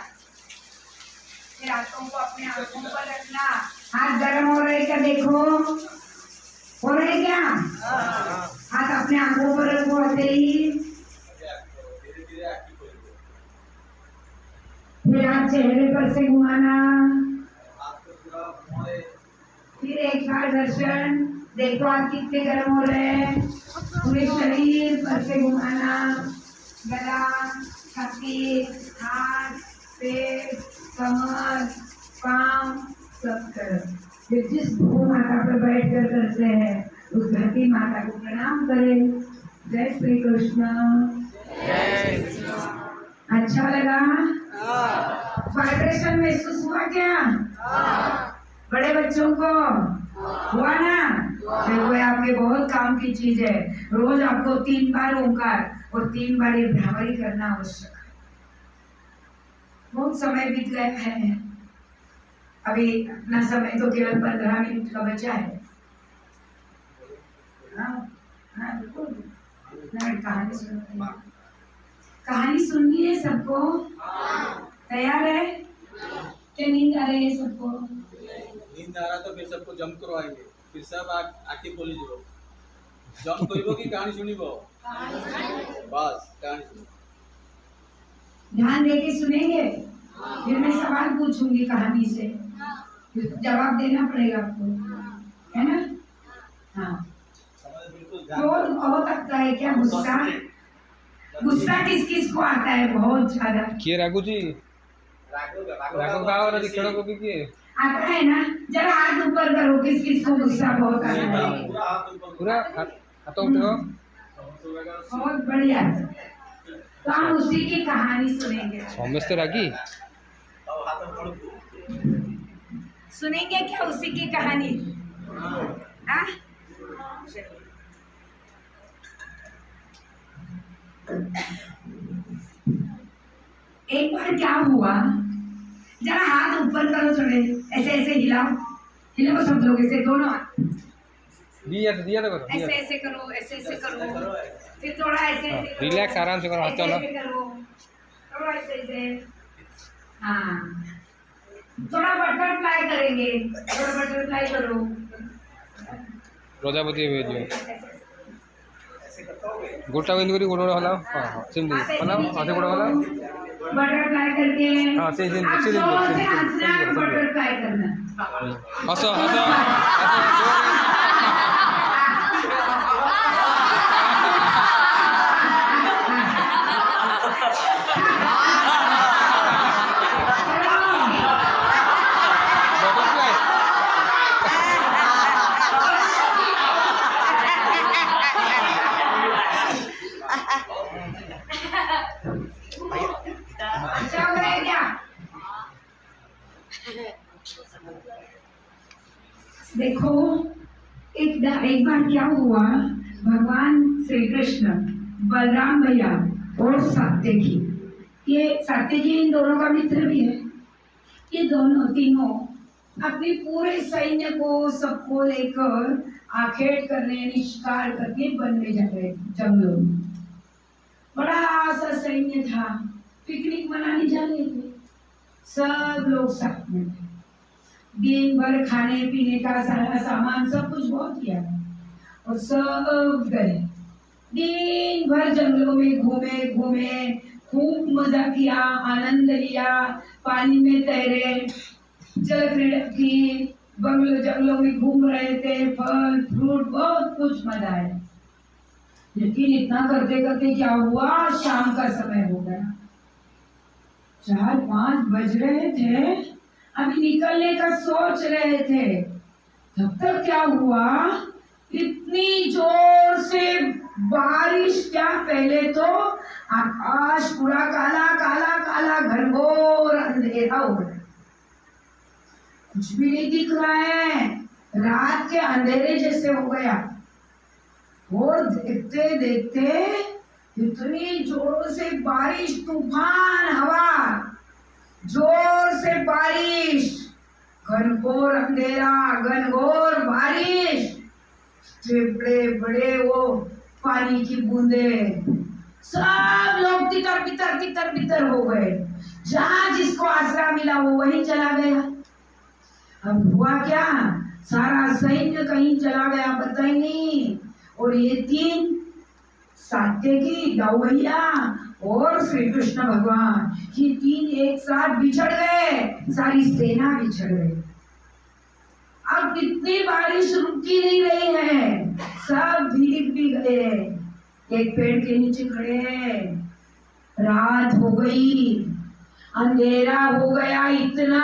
फिर हाथों को अपने आंखों पर रखना, हाथ गर्म हो रहे क्या देखो, हो रहे क्या? हाथ अपने आंखों पर रखो ऐसे ही, धीरे धीरे आँखें खोलो। फिर हाथ चेहरे पर से घुमाना, हाथ को पूरा घुमाए। फिर एक बार दर्शन, देखो हाथ कितने गर्म हो रहे हैं, पूरे शरीर पर से घुमाना, गला, छाती, हाथ, पेट, कमर, पाँव, सब तरफ। फिर जिस भू माता पर बैठ कर करते हैं उस धरती माता को प्रणाम करें। जय श्री कृष्ण। अच्छा लगा? वाइब्रेशन महसूस हुआ क्या? बड़े बच्चों को हुआ ना? देखो ये आपके बहुत काम की चीज है। रोज आपको 3 बार ओंकार और 3 बार ये भ्रामरी करना आवश्यक है। बहुत समय बीत गया है, अभी अपना समय तो केवल 15 मिनट का बचा है। हाँ बिल्कुल, कहानी सुनो। कहानी सुननी है सबको? तैयार है? क्या नींद आ रही है सबको? नींद आ रहा तो फिर सबको जम करवाएंगे, फिर सब आँखें खोली जाओ। जम करिबो कि कहानी सुनिबो? बस कहानी सुनिबो। ध्यान देके सुनेंगे, फिर मैं सवाल पूछूंगी कहानी से, फिर जवाब देना पड़ेगा आपको, है ना? हाँ। समझ बिल्कुल क्रोध बहुत आता है क्या? गुस्सा? गुस्सा किस किस को आता है बहुत ज्यादा? किए राघु जी, राघव का और दिखड़ो को भी किए आता है ना? जरा हाथ ऊपर करो, किस किस को गुस्सा बहुत आता है? पूरा हाथ ऊपर पूरा हाथों उठो। बहुत बढ़िया। तो हम उसी की कहानी सुनेंगे। समझते रागी अब हाथ ऊपर सुनेंगे क्या उसी की कहानी? हाँ? चलिए। एक बार क्या हुआ, जरा हाथ ऊपर करो, थोड़े ऐसे ऐसे हिलाओ, हिलाओ सब लोग ऐसे, दोनों हाथ दिया तो करो, दिया ऐसे ऐसे करो, ऐसे ऐसे करो, फिर थोड़ा ऐसे ऐसे करो, रिलैक्स आराम से करो, हाथ चलो। ऐसे करो, थोड़ा ऐसे ऐसे, हाँ थोड़ा बटरफ्लाई करेंगे, थोड़ा बटरफ्लाई करो, प्रजापति भेजियो ऐसे करता होगे। गोटा बिंदु करी गोड़ा हलाओ। हां हां सिम हलाओ, हाथे गोड़ा हलाओ। बटरफ्लाई करके, हाँ, सही अब जोर से हंसना है, बटरफ्लाई करना। हंसो हंसो हंसो। अच्छा हो गया क्या? देखो एक बार क्या हुआ, भगवान श्री कृष्ण, बलराम भैया और सात्यकी, ये सात्यकी इन दोनों का मित्र भी है, ये दोनों तीनों अपने पूरे सैन्य को सबको लेकर आखेट करने, निष्कार करके वन में जा रहे जंगलों में। बड़ा सा सैन्य था, पिकनिक मनाने जा रहे थे, सब लोग साथ में थे। दिन भर खाने पीने का सारा सामान सब कुछ बहुत किया और सब गए। दिन भर जंगलों में घूमे घूमे, खूब मजा किया, आनंद लिया, पानी में तैरे, जल क्रीड़ा की, बंगलों जंगलों में घूम रहे थे, फल फ्रूट बहुत कुछ मजा आया। लेकिन इतना करते करते क्या हुआ, शाम का समय हो गया, 4-5 बज रहे थे, अभी निकलने का सोच रहे थे, तब तक क्या हुआ, इतनी जोर से बारिश, क्या पहले तो आकाश पूरा काला काला काला घनघोर अंधेरा हो गया, कुछ भी नहीं दिख रहा है, रात के अंधेरे जैसे हो गया। और देखते देखते इतनी जोरों से बारिश, तूफान हवा, जोर से बारिश, घनघोर अंधेरा, घनघोर बारिश, बड़े बड़े वो पानी की बूंदे, सब लोग तितर बितर तितर बितर हो गए। जहाँ जिसको आसरा मिला वो वहीं चला गया। अब हुआ क्या, सारा सैन्य कहीं चला गया पता ही नहीं। और ये तीन सात्यकी, दाऊ भैया और श्री कृष्ण भगवान, ये तीन एक साथ बिछड़ गए, सारी सेना बिछड़ गई। अब कितनी बारिश रुकी नहीं रही है, सब भीग भी गए। एक पेड़ के नीचे खड़े हैं, रात हो गई, अंधेरा हो गया, इतना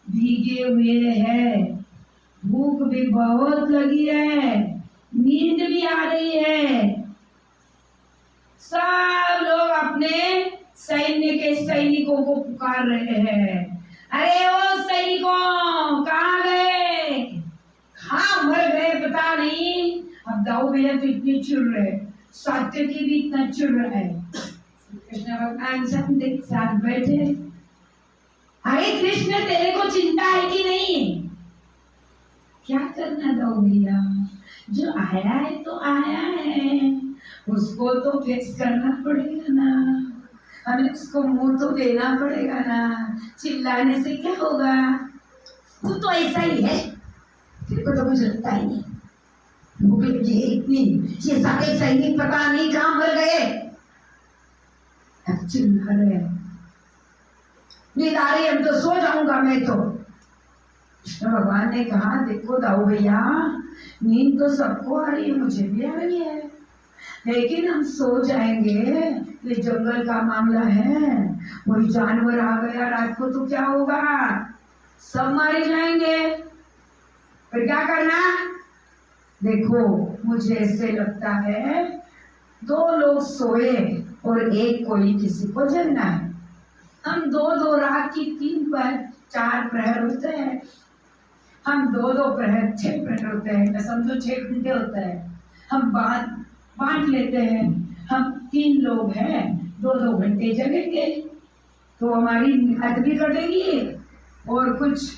भीगे हुए हैं, भूख भी बहुत लगी है, नींद भी आ रही है। सब लोग अपने सैन्य के सैनिकों को पुकार रहे हैं, अरे ओ सैनिकों कहाँ गए, कहाँ मर गए पता नहीं। अब दाऊ भैया तो इतने चिढ़ रहे, सात्यकी भी इतना चिढ़ रहा है। कृष्ण भगवान सब एक साथ बैठे, अरे कृष्ण तेरे को चिंता है कि नहीं, क्या करना दाऊ भैया, जो आया है तो आया है, उसको तो फेस करना पड़ेगा ना, हमें उसको मुंह तो देना पड़ेगा ना, चिल्लाने से क्या होगा, तू तो ऐसा ही है, तेरे को तो कुछ लगता ही नहीं, भूख लगी है इतनी, ये सारे सैनिक पता नहीं कहाँ मर गए, अब चिल्ला रहे, नींद आ रही है, अब तो सो जाऊंगा मैं तो। कृष्ण भगवान ने कहा देखो दाऊ भैया, नींद तो सबको आ रही है, मुझे भी आ रही है, लेकिन हम सो जाएंगे, ये जंगल का मामला है, कोई जानवर आ गया रात को तो क्या होगा, सब मारे जाएंगे, फिर क्या करना। देखो मुझे ऐसे लगता है दो लोग सोए और एक कोई किसी को जगना है, हम दो रात की 3-4 प्रहर होते हैं, हम 2 प्रहर 6 प्रहर होते हैं, समझो 6 घंटे होता है, हम बांट लेते हैं, हम 3 लोग हैं, 2 घंटे जगेंगे तो हमारी रात भी कटेगी और कुछ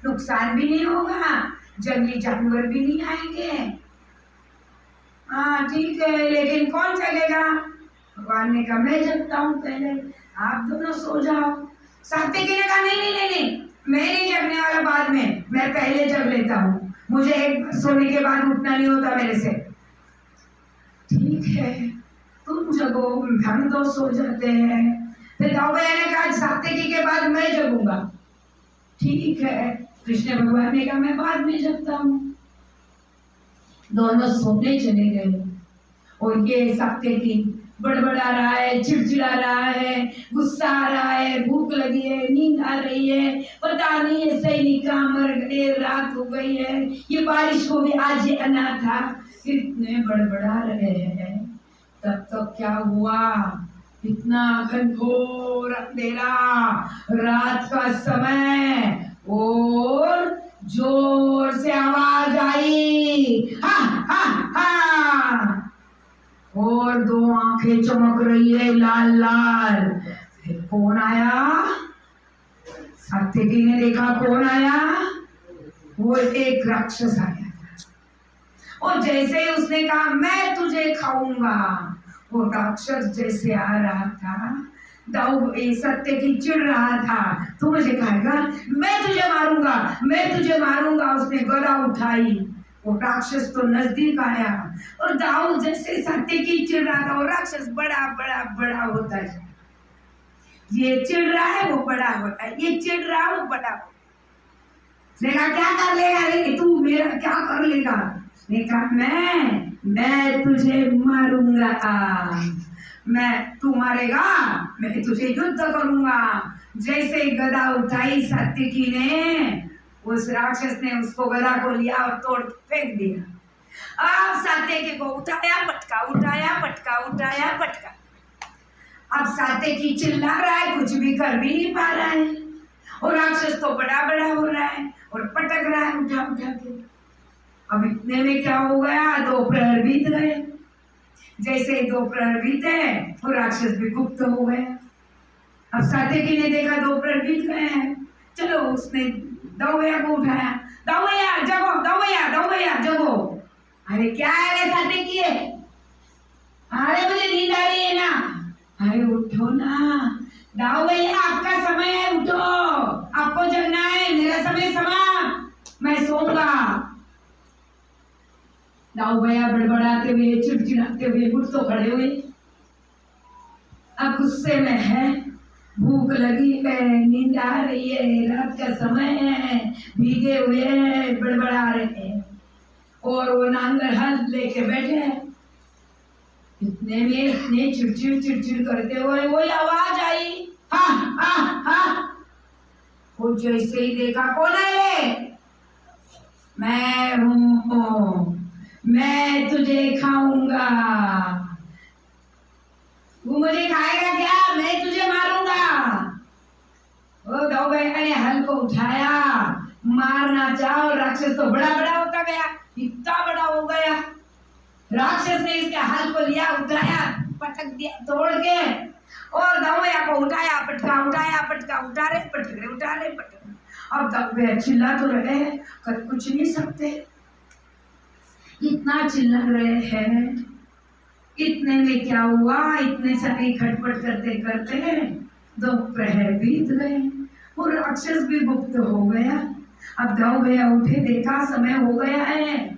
नुकसान भी नहीं होगा, जंगली जानवर भी नहीं आएंगे। हाँ ठीक है, लेकिन कौन जगेगा, भगवान ने कहा मैं जगता हूँ पहले, आप दोनों सो जाओ। सात्यकी ने कहा नहीं नहीं नहीं नहीं, मैं नहीं जगने वाला, बाद में मैं पहले जग लेता हूँ, मुझे एक सोने के बाद उठना नहीं होता मेरे से। ठीक है तुम जगो, हम तो सो जाते हैं। फिर दाऊ भैया ने कहा सात्यकी के बाद मैं जगूंगा। ठीक है, कृष्ण भगवान ने कहा मैं बाद में जगता हूँ। दोनों सोने चले गए और ये सात्यकी बड़बड़ा रहा है, चिड़चिड़ा रहा है, गुस्सा आ रहा है, भूख लगी है, नींद आ रही है, पता नहीं है सैनिक कहाँ मर गए, रात हो गई है, ये बारिश को भी आज ही आना था, इतने बड़बड़ा रहे हैं। तब तो क्या हुआ, इतना घनघोर अंधेरा, रात का समय, और जोर से आवाज आई, हा हा हा, और 2 आंखें चमक रही है लाल लाल। फिर कौन आया, सात्यकी ने देखा कौन आया, वो एक राक्षस आया था, और जैसे ही उसने कहा मैं तुझे खाऊंगा, वो राक्षस जैसे आ रहा था, दाऊ सात्यकी चिढ़ रहा था, तू मुझे खाएगा, मैं तुझे मारूंगा, मैं तुझे मारूंगा, उसने गदा उठाई, वो राक्षस तो नजदीक आया, और दाऊ जैसे सात्यकी चिढ़ रहा था, वो राक्षस बड़ा बड़ा बड़ा होता है, ये चिढ़ रहा है वो बड़ा होता है, ये चिढ़ रहा है वो बड़ा होता है। कहा क्या कर लेगा रे तू, मेरा क्या कर लेगा, ने कहा मैं तुझे मारूंगा, तू मारेगा, मैं तुझे युद्ध करूंगा। जैसे गदा उठाई सात्यकी ने, उस राक्षस ने उसको गदा को लिया और तोड़ फेंक दिया। अब सात्यकी को उठाया पटका, उठाया पटका, उठाया पटका। अब सात्यकी चिल्ला रहा है, कुछ भी कर भी नहीं पा रहा है, और राक्षस तो बड़ा बड़ा हो रहा है और पटक रहा है उठा उठा के। अब इतने में क्या हो गया, 2 प्रहर बीत गए। जैसे 2 प्रहर बीते, वो राक्षस भी गुप्त हो गए। अब सात्यकी ने देखा 2 प्रहर बीत गए हैं, चलो उसने दाऊ भैया को उठाया, दाऊ भैया जगो, दाऊ भैया जगो। अरे क्या है रे सात्यकी, अरे मुझे नींद आ रही है ना, अरे उठो ना, दाऊ भैया आपका समय है, उठो, आपको जगना है, मेरा समय समाप्त, मैं सोऊंगा। दाऊ भैया बड़बड़ाते हुए चिड़चिड़ाते हुए उठ तो खड़े हुए, अब गुस्से में है, भूख लगी है, नींद आ रही है, रात का समय है, भीगे हुए हैं, बड़बड़ा रहे हैं और वो नांगर हल लेके बैठे हैं। इतने में इतने चिड़चिड़ करते हुए वही आवाज आई, हा हा हा। वो जैसे ही देखा, कौन है ये? मैं हूँ, मैं तुझे खाऊंगा। वो मुझे खाएगा क्या? मैं तुझे मारूंगा। वो दाऊ भैया ने हल को उठाया, मारना चाहो, राक्षस तो बड़ा बड़ा होता गया, इतना बड़ा हो गया। राक्षस ने इसके हल को लिया, उठाया, पटक दिया तोड़ के, और दाऊ भैया को उठाया पटका, उठाया पटका, उठा रहे पटक रहे, उठा रहे पटक रहे। अब दाऊ भैया चिल्ला तो रहे हैं, कर कुछ नहीं सकते, इतना चिल्ला रहे हैं। इतने में क्या हुआ, इतने सारे खटपट करते करते दोपहर बीत गए और राक्षस भी गुप्त हो गया। अब दाऊ भैया उठे, देखा समय हो गया है,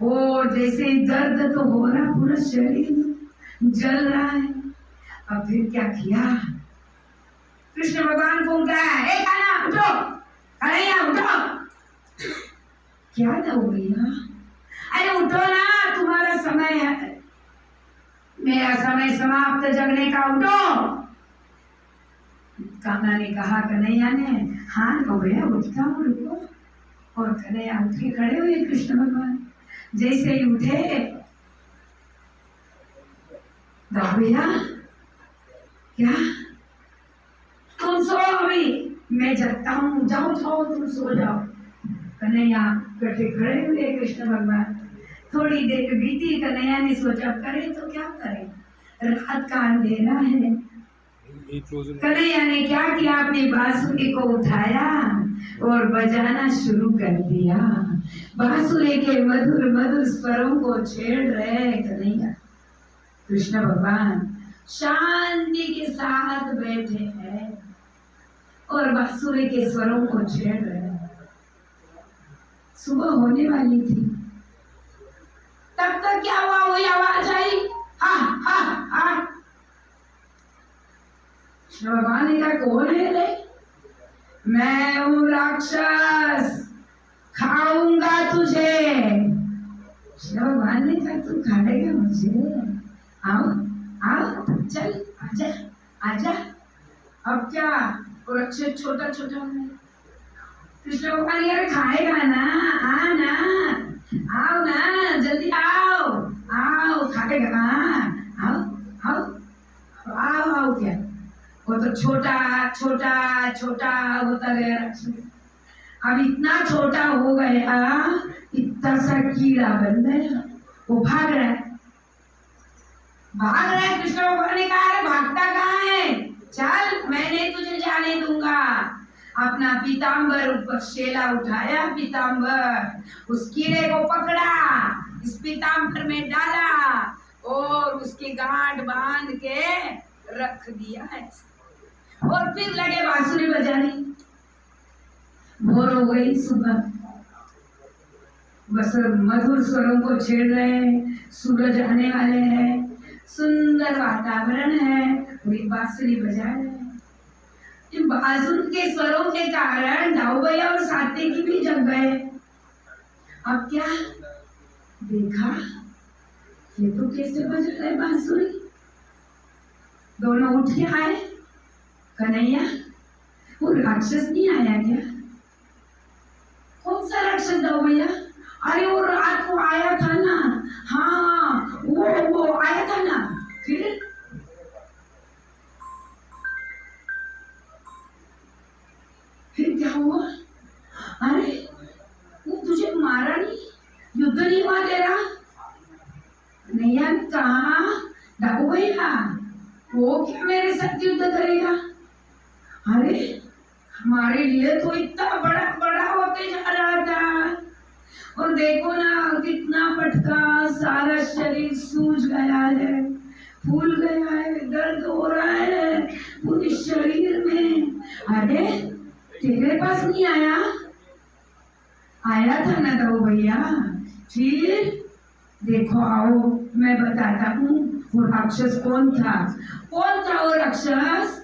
और जैसे दर्द तो हो रहा, पूरा शरीर जल रहा है। अब फिर क्या किया, कृष्ण भगवान को उठाया, ए खाना उठो, कन्हैया उठो। क्या दाऊ भैया, अरे उठो ना, तुम्हारा समय है, मेरा समय समाप्त, जगने का, उठो। कान्हा ने कहा, कन्हैया ने, हाँ दाऊ भैया उठता हूँ, रुको। और कन्हैया उठ के खड़े हुए, कृष्ण भगवान जैसे ही उठे, दाऊ भैया क्या तुम सो, अभी मैं जगता हूँ, जाओ जाओ तुम सो जाओ। कन्हैया कटे खड़े हुए, कृष्ण भगवान। थोड़ी देर बीती, कन्हैया ने सोचा करे तो क्या करे, रात का अंधेरा है। कन्हैया ने क्या किया, अपनी बांसुरी को उठाया और बजाना शुरू कर दिया। बांसुरी के मधुर मधुर स्वरों को छेड़ रहे कन्हैया। कृष्ण भगवान शांति के साथ बैठे हैं और बांसुरी के स्वरों को छेड़ रहे हैं। सुबह होने वाली थी, तब तक क्या हुआ, वही आवाज आई, हा हा हा। भगवान ने कहा, कौन है रे? मैं हूँ राक्षस, खाऊंगा तुझे। भगवान ने कहा, तू खाएगा मुझे? आओ आओ, चल आजा आजा। अब क्या, वो राक्षस छोटा छोटा है। कृष्ण भगवान यार खाएगा ना, आ ना, आओ ना, जल्दी आओ आओ, खाएगा ना, आओ आओ आओ आओ। क्या, वो तो छोटा छोटा छोटा होता गया राक्षस। अब इतना छोटा हो गया, इतना सा कीड़ा बन गया, वो भाग रहा है, भाग रहा है। कृष्ण भगवान ने कहा, अरे भागता कहाँ है, चल मैंने तुझे जाने दूंगा। अपना पीताम्बर ऊपर शेला उठाया, पीताम्बर उस कीड़े को पकड़ा, इस पीताम्बर में डाला और उसकी गांठ बांध के रख दिया है, और फिर लगे बांसुरी बजाने। भोर हो गई, सुबह, बस मधुर स्वरों को छेड़ रहे हैं, सूरज आने वाले हैं, सुंदर वातावरण है, पूरी बांसुरी बजा रहे हैं। इन बांसुरी के स्वरों के कारण दाऊ भैया और सात्विकी भी जग गए। अब क्या देखा, ये तो कैसे बज रहे बांसुरी। दोनों उठ के आए, कन्हैया वो राक्षस नहीं आया क्या? कौन सा राक्षस दाऊ भैया? अरे वो रात को आया था ना, हाँ वो आया था ना। फिर क्या हुआ? अरे वो तुझे मारा नहीं, युद्ध नहीं हुआ तेरा? कन्हैया ने कहा, दाऊ भैया वो क्या मेरे साथ युद्ध करेगा? अरे हमारे लिए तो इतना बड़ा बड़ा होते जा रहा था, और देखो ना कितना पटका, सारा शरीर सूज गया है, फूल गया है, दर्द हो रहा है पूरे शरीर में। अरे तेरे पास नहीं आया? आया था ना दाऊ भैया। फिर देखो आओ मैं बताता हूँ वो राक्षस कौन था। कौन था वो राक्षस?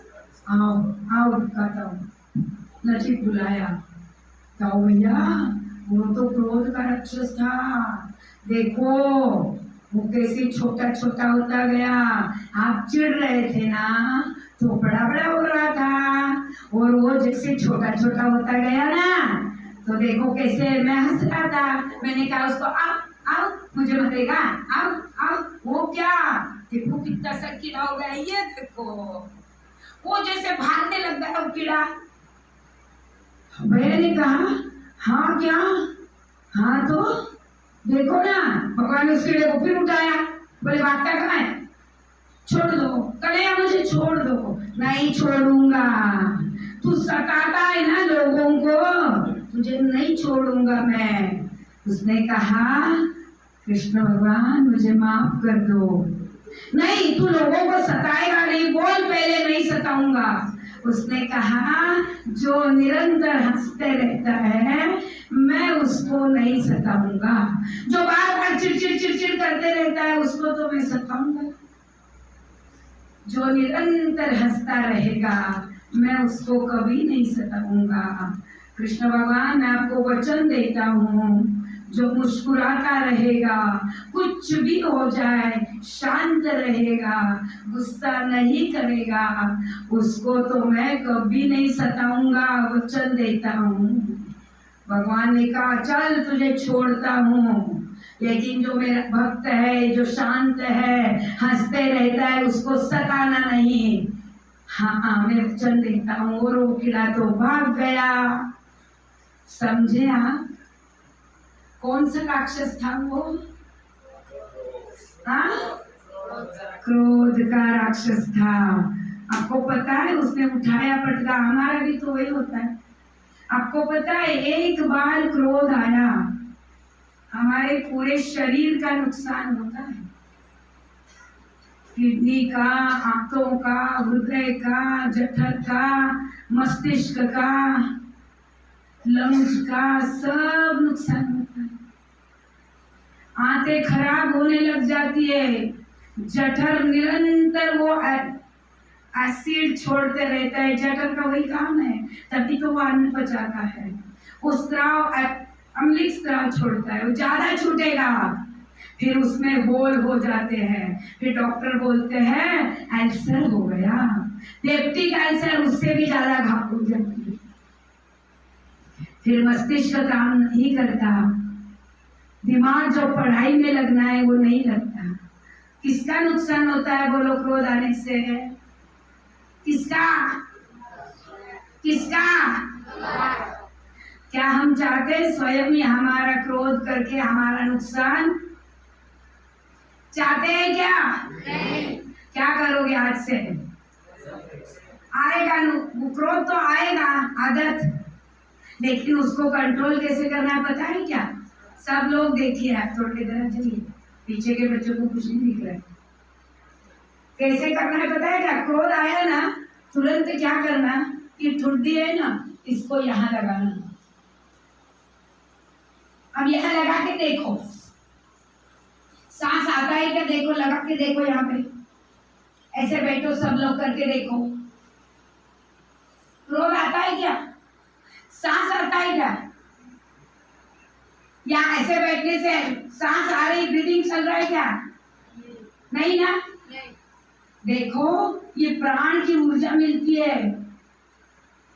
आओ आओ बताता हूँ। नजीक बुलाया। दाऊ भैया वो तो क्रोध का राक्षस था। देखो वो कैसे छोटा छोटा होता गया। आप चिढ़ रहे थे ना तो बड़ा बड़ा हो रहा था, और वो जैसे छोटा छोटा होता गया ना तो देखो कैसे मैं हंस रहा था। मैंने कहा उसको आओ आओ मुझे मरेगा, आओ आओ। वो क्या देखो कितना सा कीड़ा हो गया, ये देखो वो जैसे भागने लग गया वो कीड़ा। भैया ने कहा हाँ क्या? हाँ तो देखो ना, भगवान ने उस कीड़े को फिर उठाया। बोले भागता कहाँ है? छोड़ दो कन्हैया, मुझे छोड़ दो। नहीं छोड़ूंगा, तू सताता है ना लोगों को, तुझे नहीं छोड़ूंगा मैं। उसने कहा कृष्ण भगवान मुझे माफ कर दो। नहीं तू लोगों को सताएगा नहीं, बोल पहले नहीं सताऊंगा। उसने कहा जो निरंतर हंसते रहता है मैं उसको नहीं सताऊंगा, जो बार बार चिड़चिड़ चिड़चिड़ करते रहता है उसको तो मैं सताऊंगा। जो निरंतर हंसता रहेगा मैं उसको कभी नहीं सताऊंगा। कृष्ण भगवान मैं आपको वचन देता हूँ, जो मुस्कुराता रहेगा, कुछ भी हो जाए शांत रहेगा, गुस्सा नहीं करेगा, उसको तो मैं कभी नहीं सताऊंगा, वचन देता हूँ। भगवान ने कहा चल तुझे छोड़ता हूँ, लेकिन जो मेरा भक्त है, जो शांत है, हंसते रहता है, उसको सताना नहीं। हाँ मैं वचन देता हूँ। और वो कीड़ा तो भाग गया। समझे आप? कौन सा राक्षस था वो? हाँ क्रोध का राक्षस था। आपको पता है उसने उठाया पटका, हमारा भी तो वही होता है। आपको पता है एक बार क्रोध आया हमारे पूरे शरीर का नुकसान होता है, किडनी का, आंतों का, हृदय का, जठर का, मस्तिष्क का, लंग्स का, सब नुकसान होता है। आंतें खराब होने लग जाती है, जठर निरंतर वो एसिड छोड़ते रहता है, जठर का वही काम है, तभी तो वो अन्न पचाता है। वो स्राव अम्लिक स्राव छोड़ता है, वो ज्यादा छूटेगा फिर उसमें होल हो जाते हैं, फिर डॉक्टर बोलते हैं अल्सर हो गया। पेप्टिक अल्सर उससे भी ज्यादा घाव हो जाती है। फिर मस्तिष्क काम नहीं करता, दिमाग जो पढ़ाई में लगना है वो नहीं लगता। किसका नुकसान होता है बोलो क्रोध आने से? किसका? किसका? क्या हम चाहते हैं स्वयं ही हमारा क्रोध करके हमारा नुकसान? चाहते हैं क्या? नहीं। क्या करोगे आज से? आएगा क्रोध तो आएगा, आदत, लेकिन उसको कंट्रोल कैसे करना है पता है क्या? सब लोग देखिए, आप थोड़ी देर चलिए, पीछे के बच्चों को कुछ नहीं दिख रहा है। कैसे करना है पता है क्या? क्रोध आया ना तुरंत क्या करना, ये ठुड्डी है ना इसको यहाँ लगाना। अब यहाँ लगा के देखो, सांस आता है क्या? देखो, लगा के देखो, यहाँ पे ऐसे बैठो, सब लोग करके देखो। क्रोध आता है क्या? सांस आता है क्या? या ऐसे बैठने से सांस आ रही, ब्रीदिंग चल रहा है क्या? नहीं ना? नहीं। देखो ये प्राण की ऊर्जा मिलती है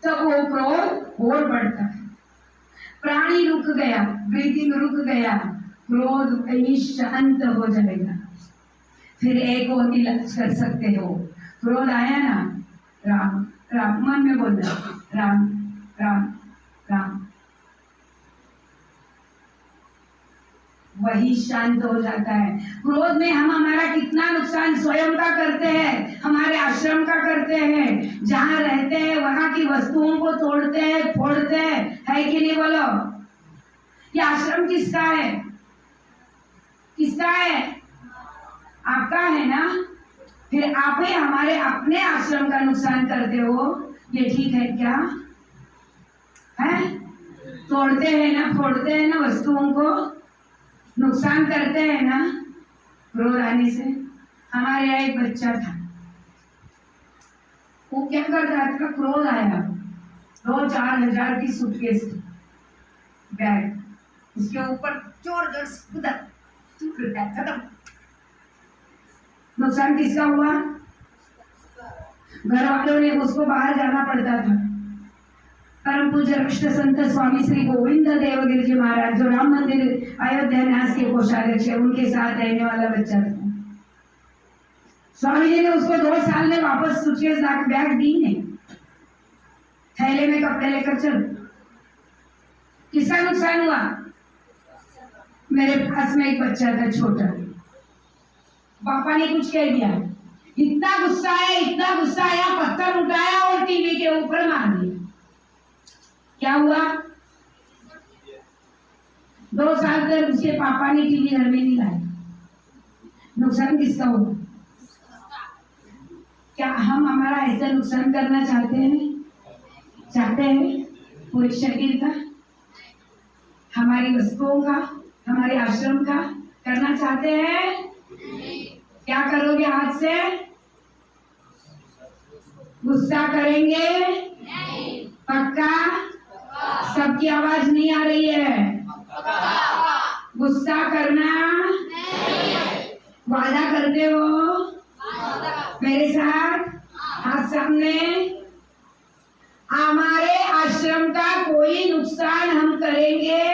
तब वो क्रोध और बढ़ता है। प्राण ही रुक गया, ब्रीदिंग रुक गया, क्रोध कहीं शांत हो जाएगा। फिर एक और इलाज कर सकते हो। क्रोध आया ना, राम राम मन में बोलना, राम राम राम, वही शांत हो जाता है। क्रोध में हम हमारा कितना नुकसान स्वयं का करते हैं, हमारे आश्रम का करते हैं, जहाँ रहते हैं वहां की वस्तुओं को तोड़ते हैं, फोड़ते हैं, है कि नहीं बोलो? ये आश्रम किसका है? किसका है? आपका है ना? फिर आप ही हमारे अपने आश्रम का नुकसान करते हो, ये ठीक है क्या? है तोड़ते हैं ना, फोड़ते हैं ना वस्तुओं को, नुकसान करते हैं ना क्रोध आने से। हमारे यहाँ एक बच्चा था, वो क्या करता था, क्रोध आया 2-4 हजार की सूटकेस बैग, उसके ऊपर जोर जोर से कूदा, खत्म। नुकसान किसका हुआ? घर वालों ने, उसको बाहर जाना पड़ता था। परम पूज्य राष्ट्र संत स्वामी श्री गोविंद देवगिरी जी महाराज, जो राम मंदिर अयोध्या न्यास के कोषाध्यक्ष है, उनके साथ रहने वाला बच्चा था। स्वामी जी ने उसको 2 साल में वापस सूटकेस बैग दी नहीं, थैले में कपड़े लेकर चल। किसका नुकसान हुआ? मेरे पास में एक बच्चा था छोटा, पापा ने कुछ कह दिया, इतना गुस्सा है, इतना गुस्सा आया, पत्थर उठाया और टीवी के ऊपर मार दिया। क्या हुआ? 2 साल तक उसके पापा ने टीवी घर में नहीं लाया। नुकसान किसका हुआ? क्या हम हमारा ऐसा नुकसान करना चाहते हैं? चाहते हैं पूरे शरीर का, हमारी वस्तुओं का, हमारे आश्रम का करना चाहते हैं? क्या करोगे हाथ से? गुस्सा करेंगे? पक्का? सबकी आवाज नहीं आ रही है। गुस्सा करना? वादा करते हो मेरे साथ? हाथ सामने। हमारे आश्रम का कोई नुकसान हम करेंगे?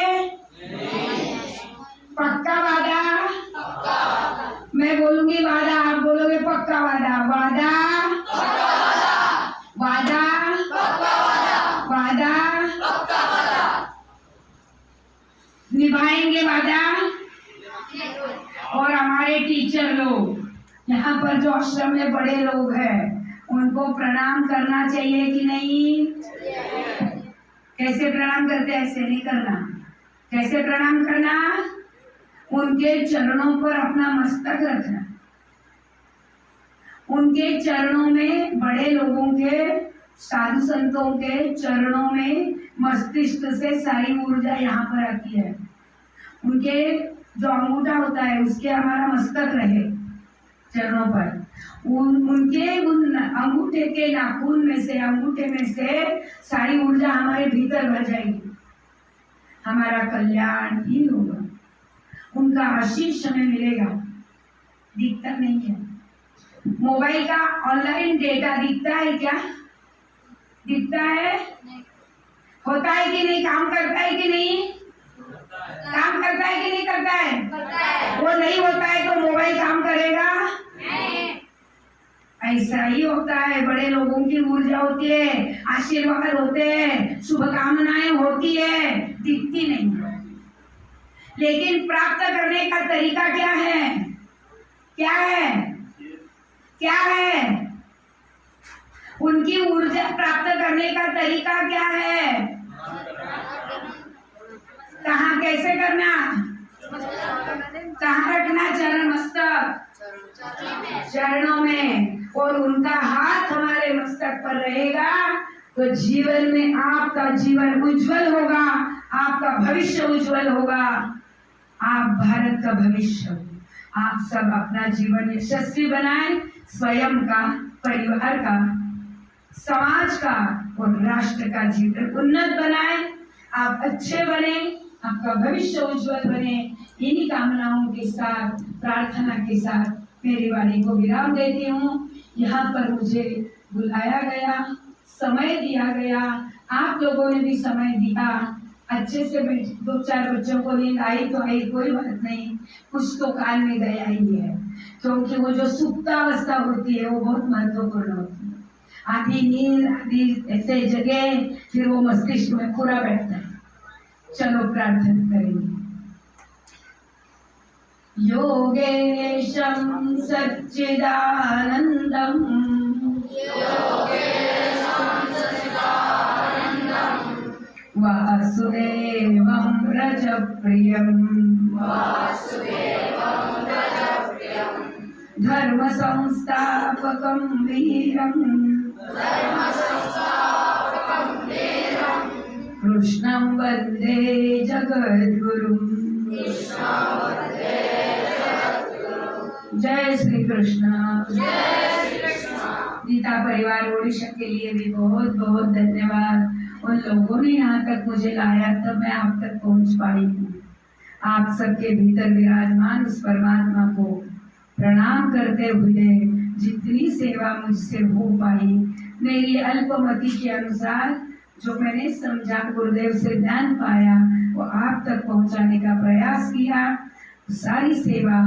पक्का वादा? मैं बोलूंगी वादा, आप बोलोगे पक्का वादा। वादा? वादा? वादा? निभाएंगे वादा? और हमारे टीचर लोग, यहाँ पर जो आश्रम में बड़े लोग हैं, उनको प्रणाम करना चाहिए कि नहीं? कैसे प्रणाम करते? ऐसे नहीं करना। कैसे प्रणाम करना? उनके चरणों पर अपना मस्तक रखना। उनके चरणों में, बड़े लोगों के, साधु संतों के चरणों में मस्तिष्क से सारी ऊर्जा यहाँ पर आती है। उनके जो अंगूठा होता है, उसके हमारा मस्तक रहे चरणों पर। उनके उन अंगूठे के नाखून में से, अंगूठे में से सारी ऊर्जा हमारे भीतर भर जाएगी। हमारा कल्याण ही होगा, उनका आशीष हमें मिलेगा। दिखता नहीं है। मोबाइल का ऑनलाइन डेटा दिखता है क्या? दिखता है? होता है कि नहीं? काम करता है कि नहीं? काम करता है कि नहीं करता है? वो नहीं होता है तो मोबाइल काम करेगा? ऐसा ही होता है। बड़े लोगों की ऊर्जा होती है, आशीर्वाद होते हैं, शुभकामनाएं होती है, दिखती नहीं। लेकिन प्राप्त करने का तरीका क्या है? क्या है? क्या है? उनकी ऊर्जा प्राप्त करने का तरीका क्या है? कहाँ, कैसे करना? कहाँ रखना? चरण मस्तक, चरणों में। और उनका हाथ हमारे मस्तक पर रहेगा तो जीवन में आपका जीवन उज्जवल होगा, आपका भविष्य उज्जवल होगा। आप भारत का भविष्य, आप सब अपना जीवन यशस्वी बनाएं, स्वयं का, परिवार का, समाज का और राष्ट्र का जीवन उन्नत बनाएं। आप अच्छे बने, आपका भविष्य उज्जवल बने। इन्हीं कामनाओं के साथ, प्रार्थना के साथ मेरी वाणी को विराम देती हूँ। यहाँ पर मुझे बुलाया गया, समय दिया गया, आप लोगों ने भी समय दिया। अच्छे से 2-4 बच्चों को नींद आई तो आई, कोई बात नहीं, कुछ तो कान में गया ही है, क्योंकि वो जो सुप्तावस्था होती है वो बहुत महत्वपूर्ण होती है। आधी नींद, आधी ऐसे जगह, फिर वो मस्तिष्क में पूरा बैठता है। चलो प्रार्थना करेंगे। योगेशं सच्चिदानंदं वासुदेवं रजप्रियं धर्म संस्थापकं वीरम् कृष्णं वन्दे जगद्गुरुम्। जय श्री कृष्ण। गीता परिवार ओडिशा के लिए भी बहुत बहुत धन्यवाद। उन लोगों ने यहाँ तक मुझे लाया तब मैं आप तक पहुँच पाई हूँ। आप सबके भीतर विराजमान उस परमात्मा को प्रणाम करते हुए जितनी सेवा मुझसे हो पाई, मेरी अल्पमति के अनुसार जो मैंने समझा, गुरुदेव से ज्ञान पाया, वो आप तक पहुंचाने का प्रयास किया। सारी सेवा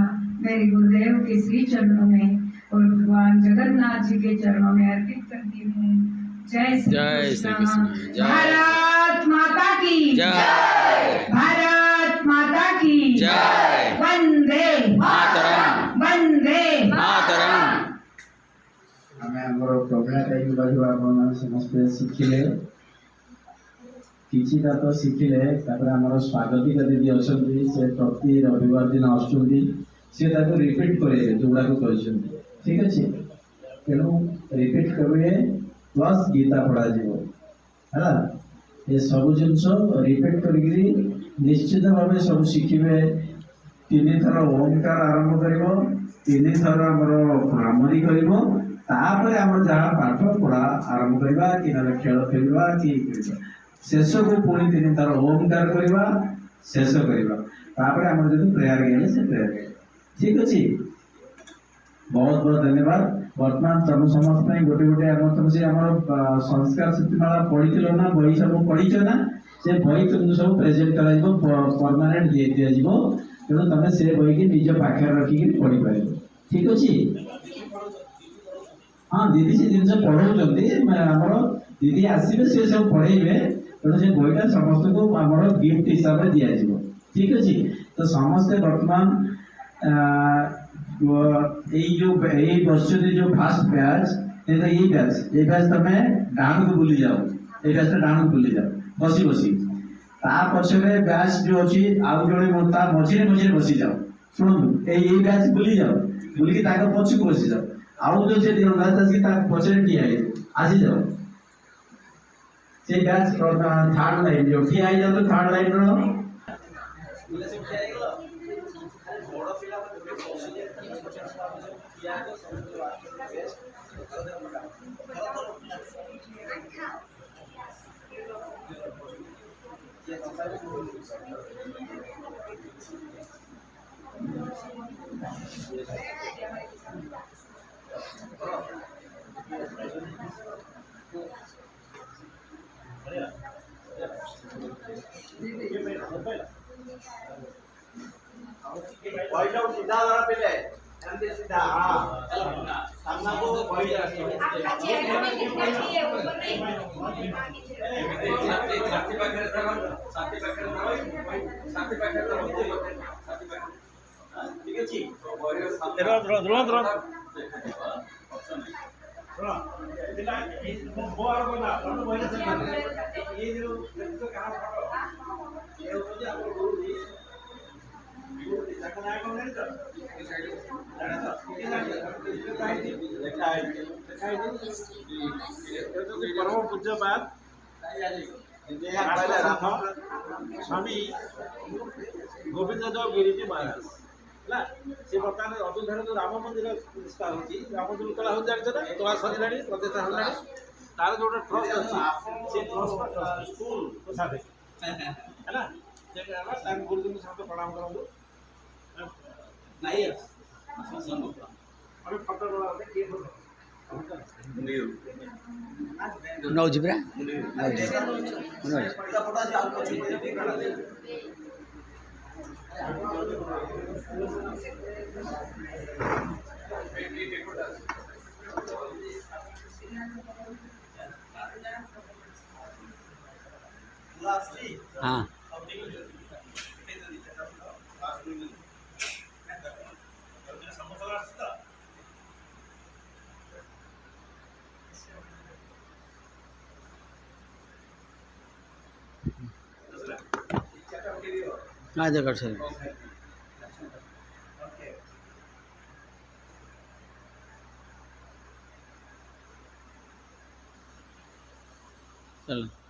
मेरे गुरुदेव के श्री चरणों में और भगवान जगन्नाथ जी के चरणों में अर्पित करती हूँ। जय श्री कृष्ण। भारत माता की जय। भारत माता की जय। वंदे मातरम। वंदे मातरम। आमे हमर प्रोग्राम टाइम बाजू आपण समस्त शिखिले किछिटा तो शिखिले तापर हमर स्वागतिका दीदी अछंती से प्रति रविवार दिन आछंती से ताको रिपीट करे जोड़ा को कहछंती। ठीक अछि, तेणु रिपीट करबे प्लस गीता पढ़ा जीवो हला। ये सब जिनस रिपीट करिकरी निश्चित भाव सब शिखिबे। तीन थर ओंकार आरंभ करिवो, तीन थर हमर भ्रामरी करिवो, तापर हमर जहाँ पाठ पढ़ा आरंभ करवा कि ना खेल खेलवा कि शेष को पुणी तीन थर ओंकार करवा शेष करवा, तापर हमर जदि प्रेयर गेले से प्रेयर। ठीक अछि, बहुत बहुत धन्यवाद। वर्तमान तुम समस्त गोटे गोटे आम तुम से आम संस्कार सूचीमाला पढ़ी ना, बही सब पढ़ीच ना, से बही तुमको सब प्रेजेंट कर परमानेंट दि दिज्व। तेणु तुम से बही की निज पाखे रखिक पढ़ी पार। ठीक अच्छे। हाँ दीदी से जिन पढ़ाऊँ आमर दीदी आसवे से सब पढ़ेबे। तेणु से बहीटा समस्त को आम गिफ्ट हिसाब से दिज्व। ठीक अच्छे, तो समस्ते बर्तमान जो वर्ष जो फास्ट बैच ये बैच तुम डाण को बुली जाओ, ये बैच डाण को बुली जाओ बसी बसी। पछरे बैच जो अच्छी आउ जड़े मझे मझे बसी जाओ। शुणु ये बैच बुली जाओ, बुलिकी पछ को बसी जाओ। आउ जो से पछरे ठिया आसी जाओ से बैच थर्ड लाइन जो ठिया जाओ, तो थर्ड लाइन रो सीधा वाला पे ले सीधा। हाँ सामना को आपका चेहरा में कितना चाहिए ऊपर नहीं। ठीक है जी। परम पूज्यपाद स्वामी गोविंद देव गिरिजी महाराज से बर्तमान अयोध्या जो राम मंदिर प्रतिष्ठा होती, राम मंदिर तला हो जाए तला सर प्रतिष्ठा होगा तार जो ट्रस्ट अच्छी से ट्रस्ट स्कूल प्रसाद है ना। गुरुजी साथ प्रणाम करूँ नहीं फटो नौजिब्रा हाँ जगह सर चलो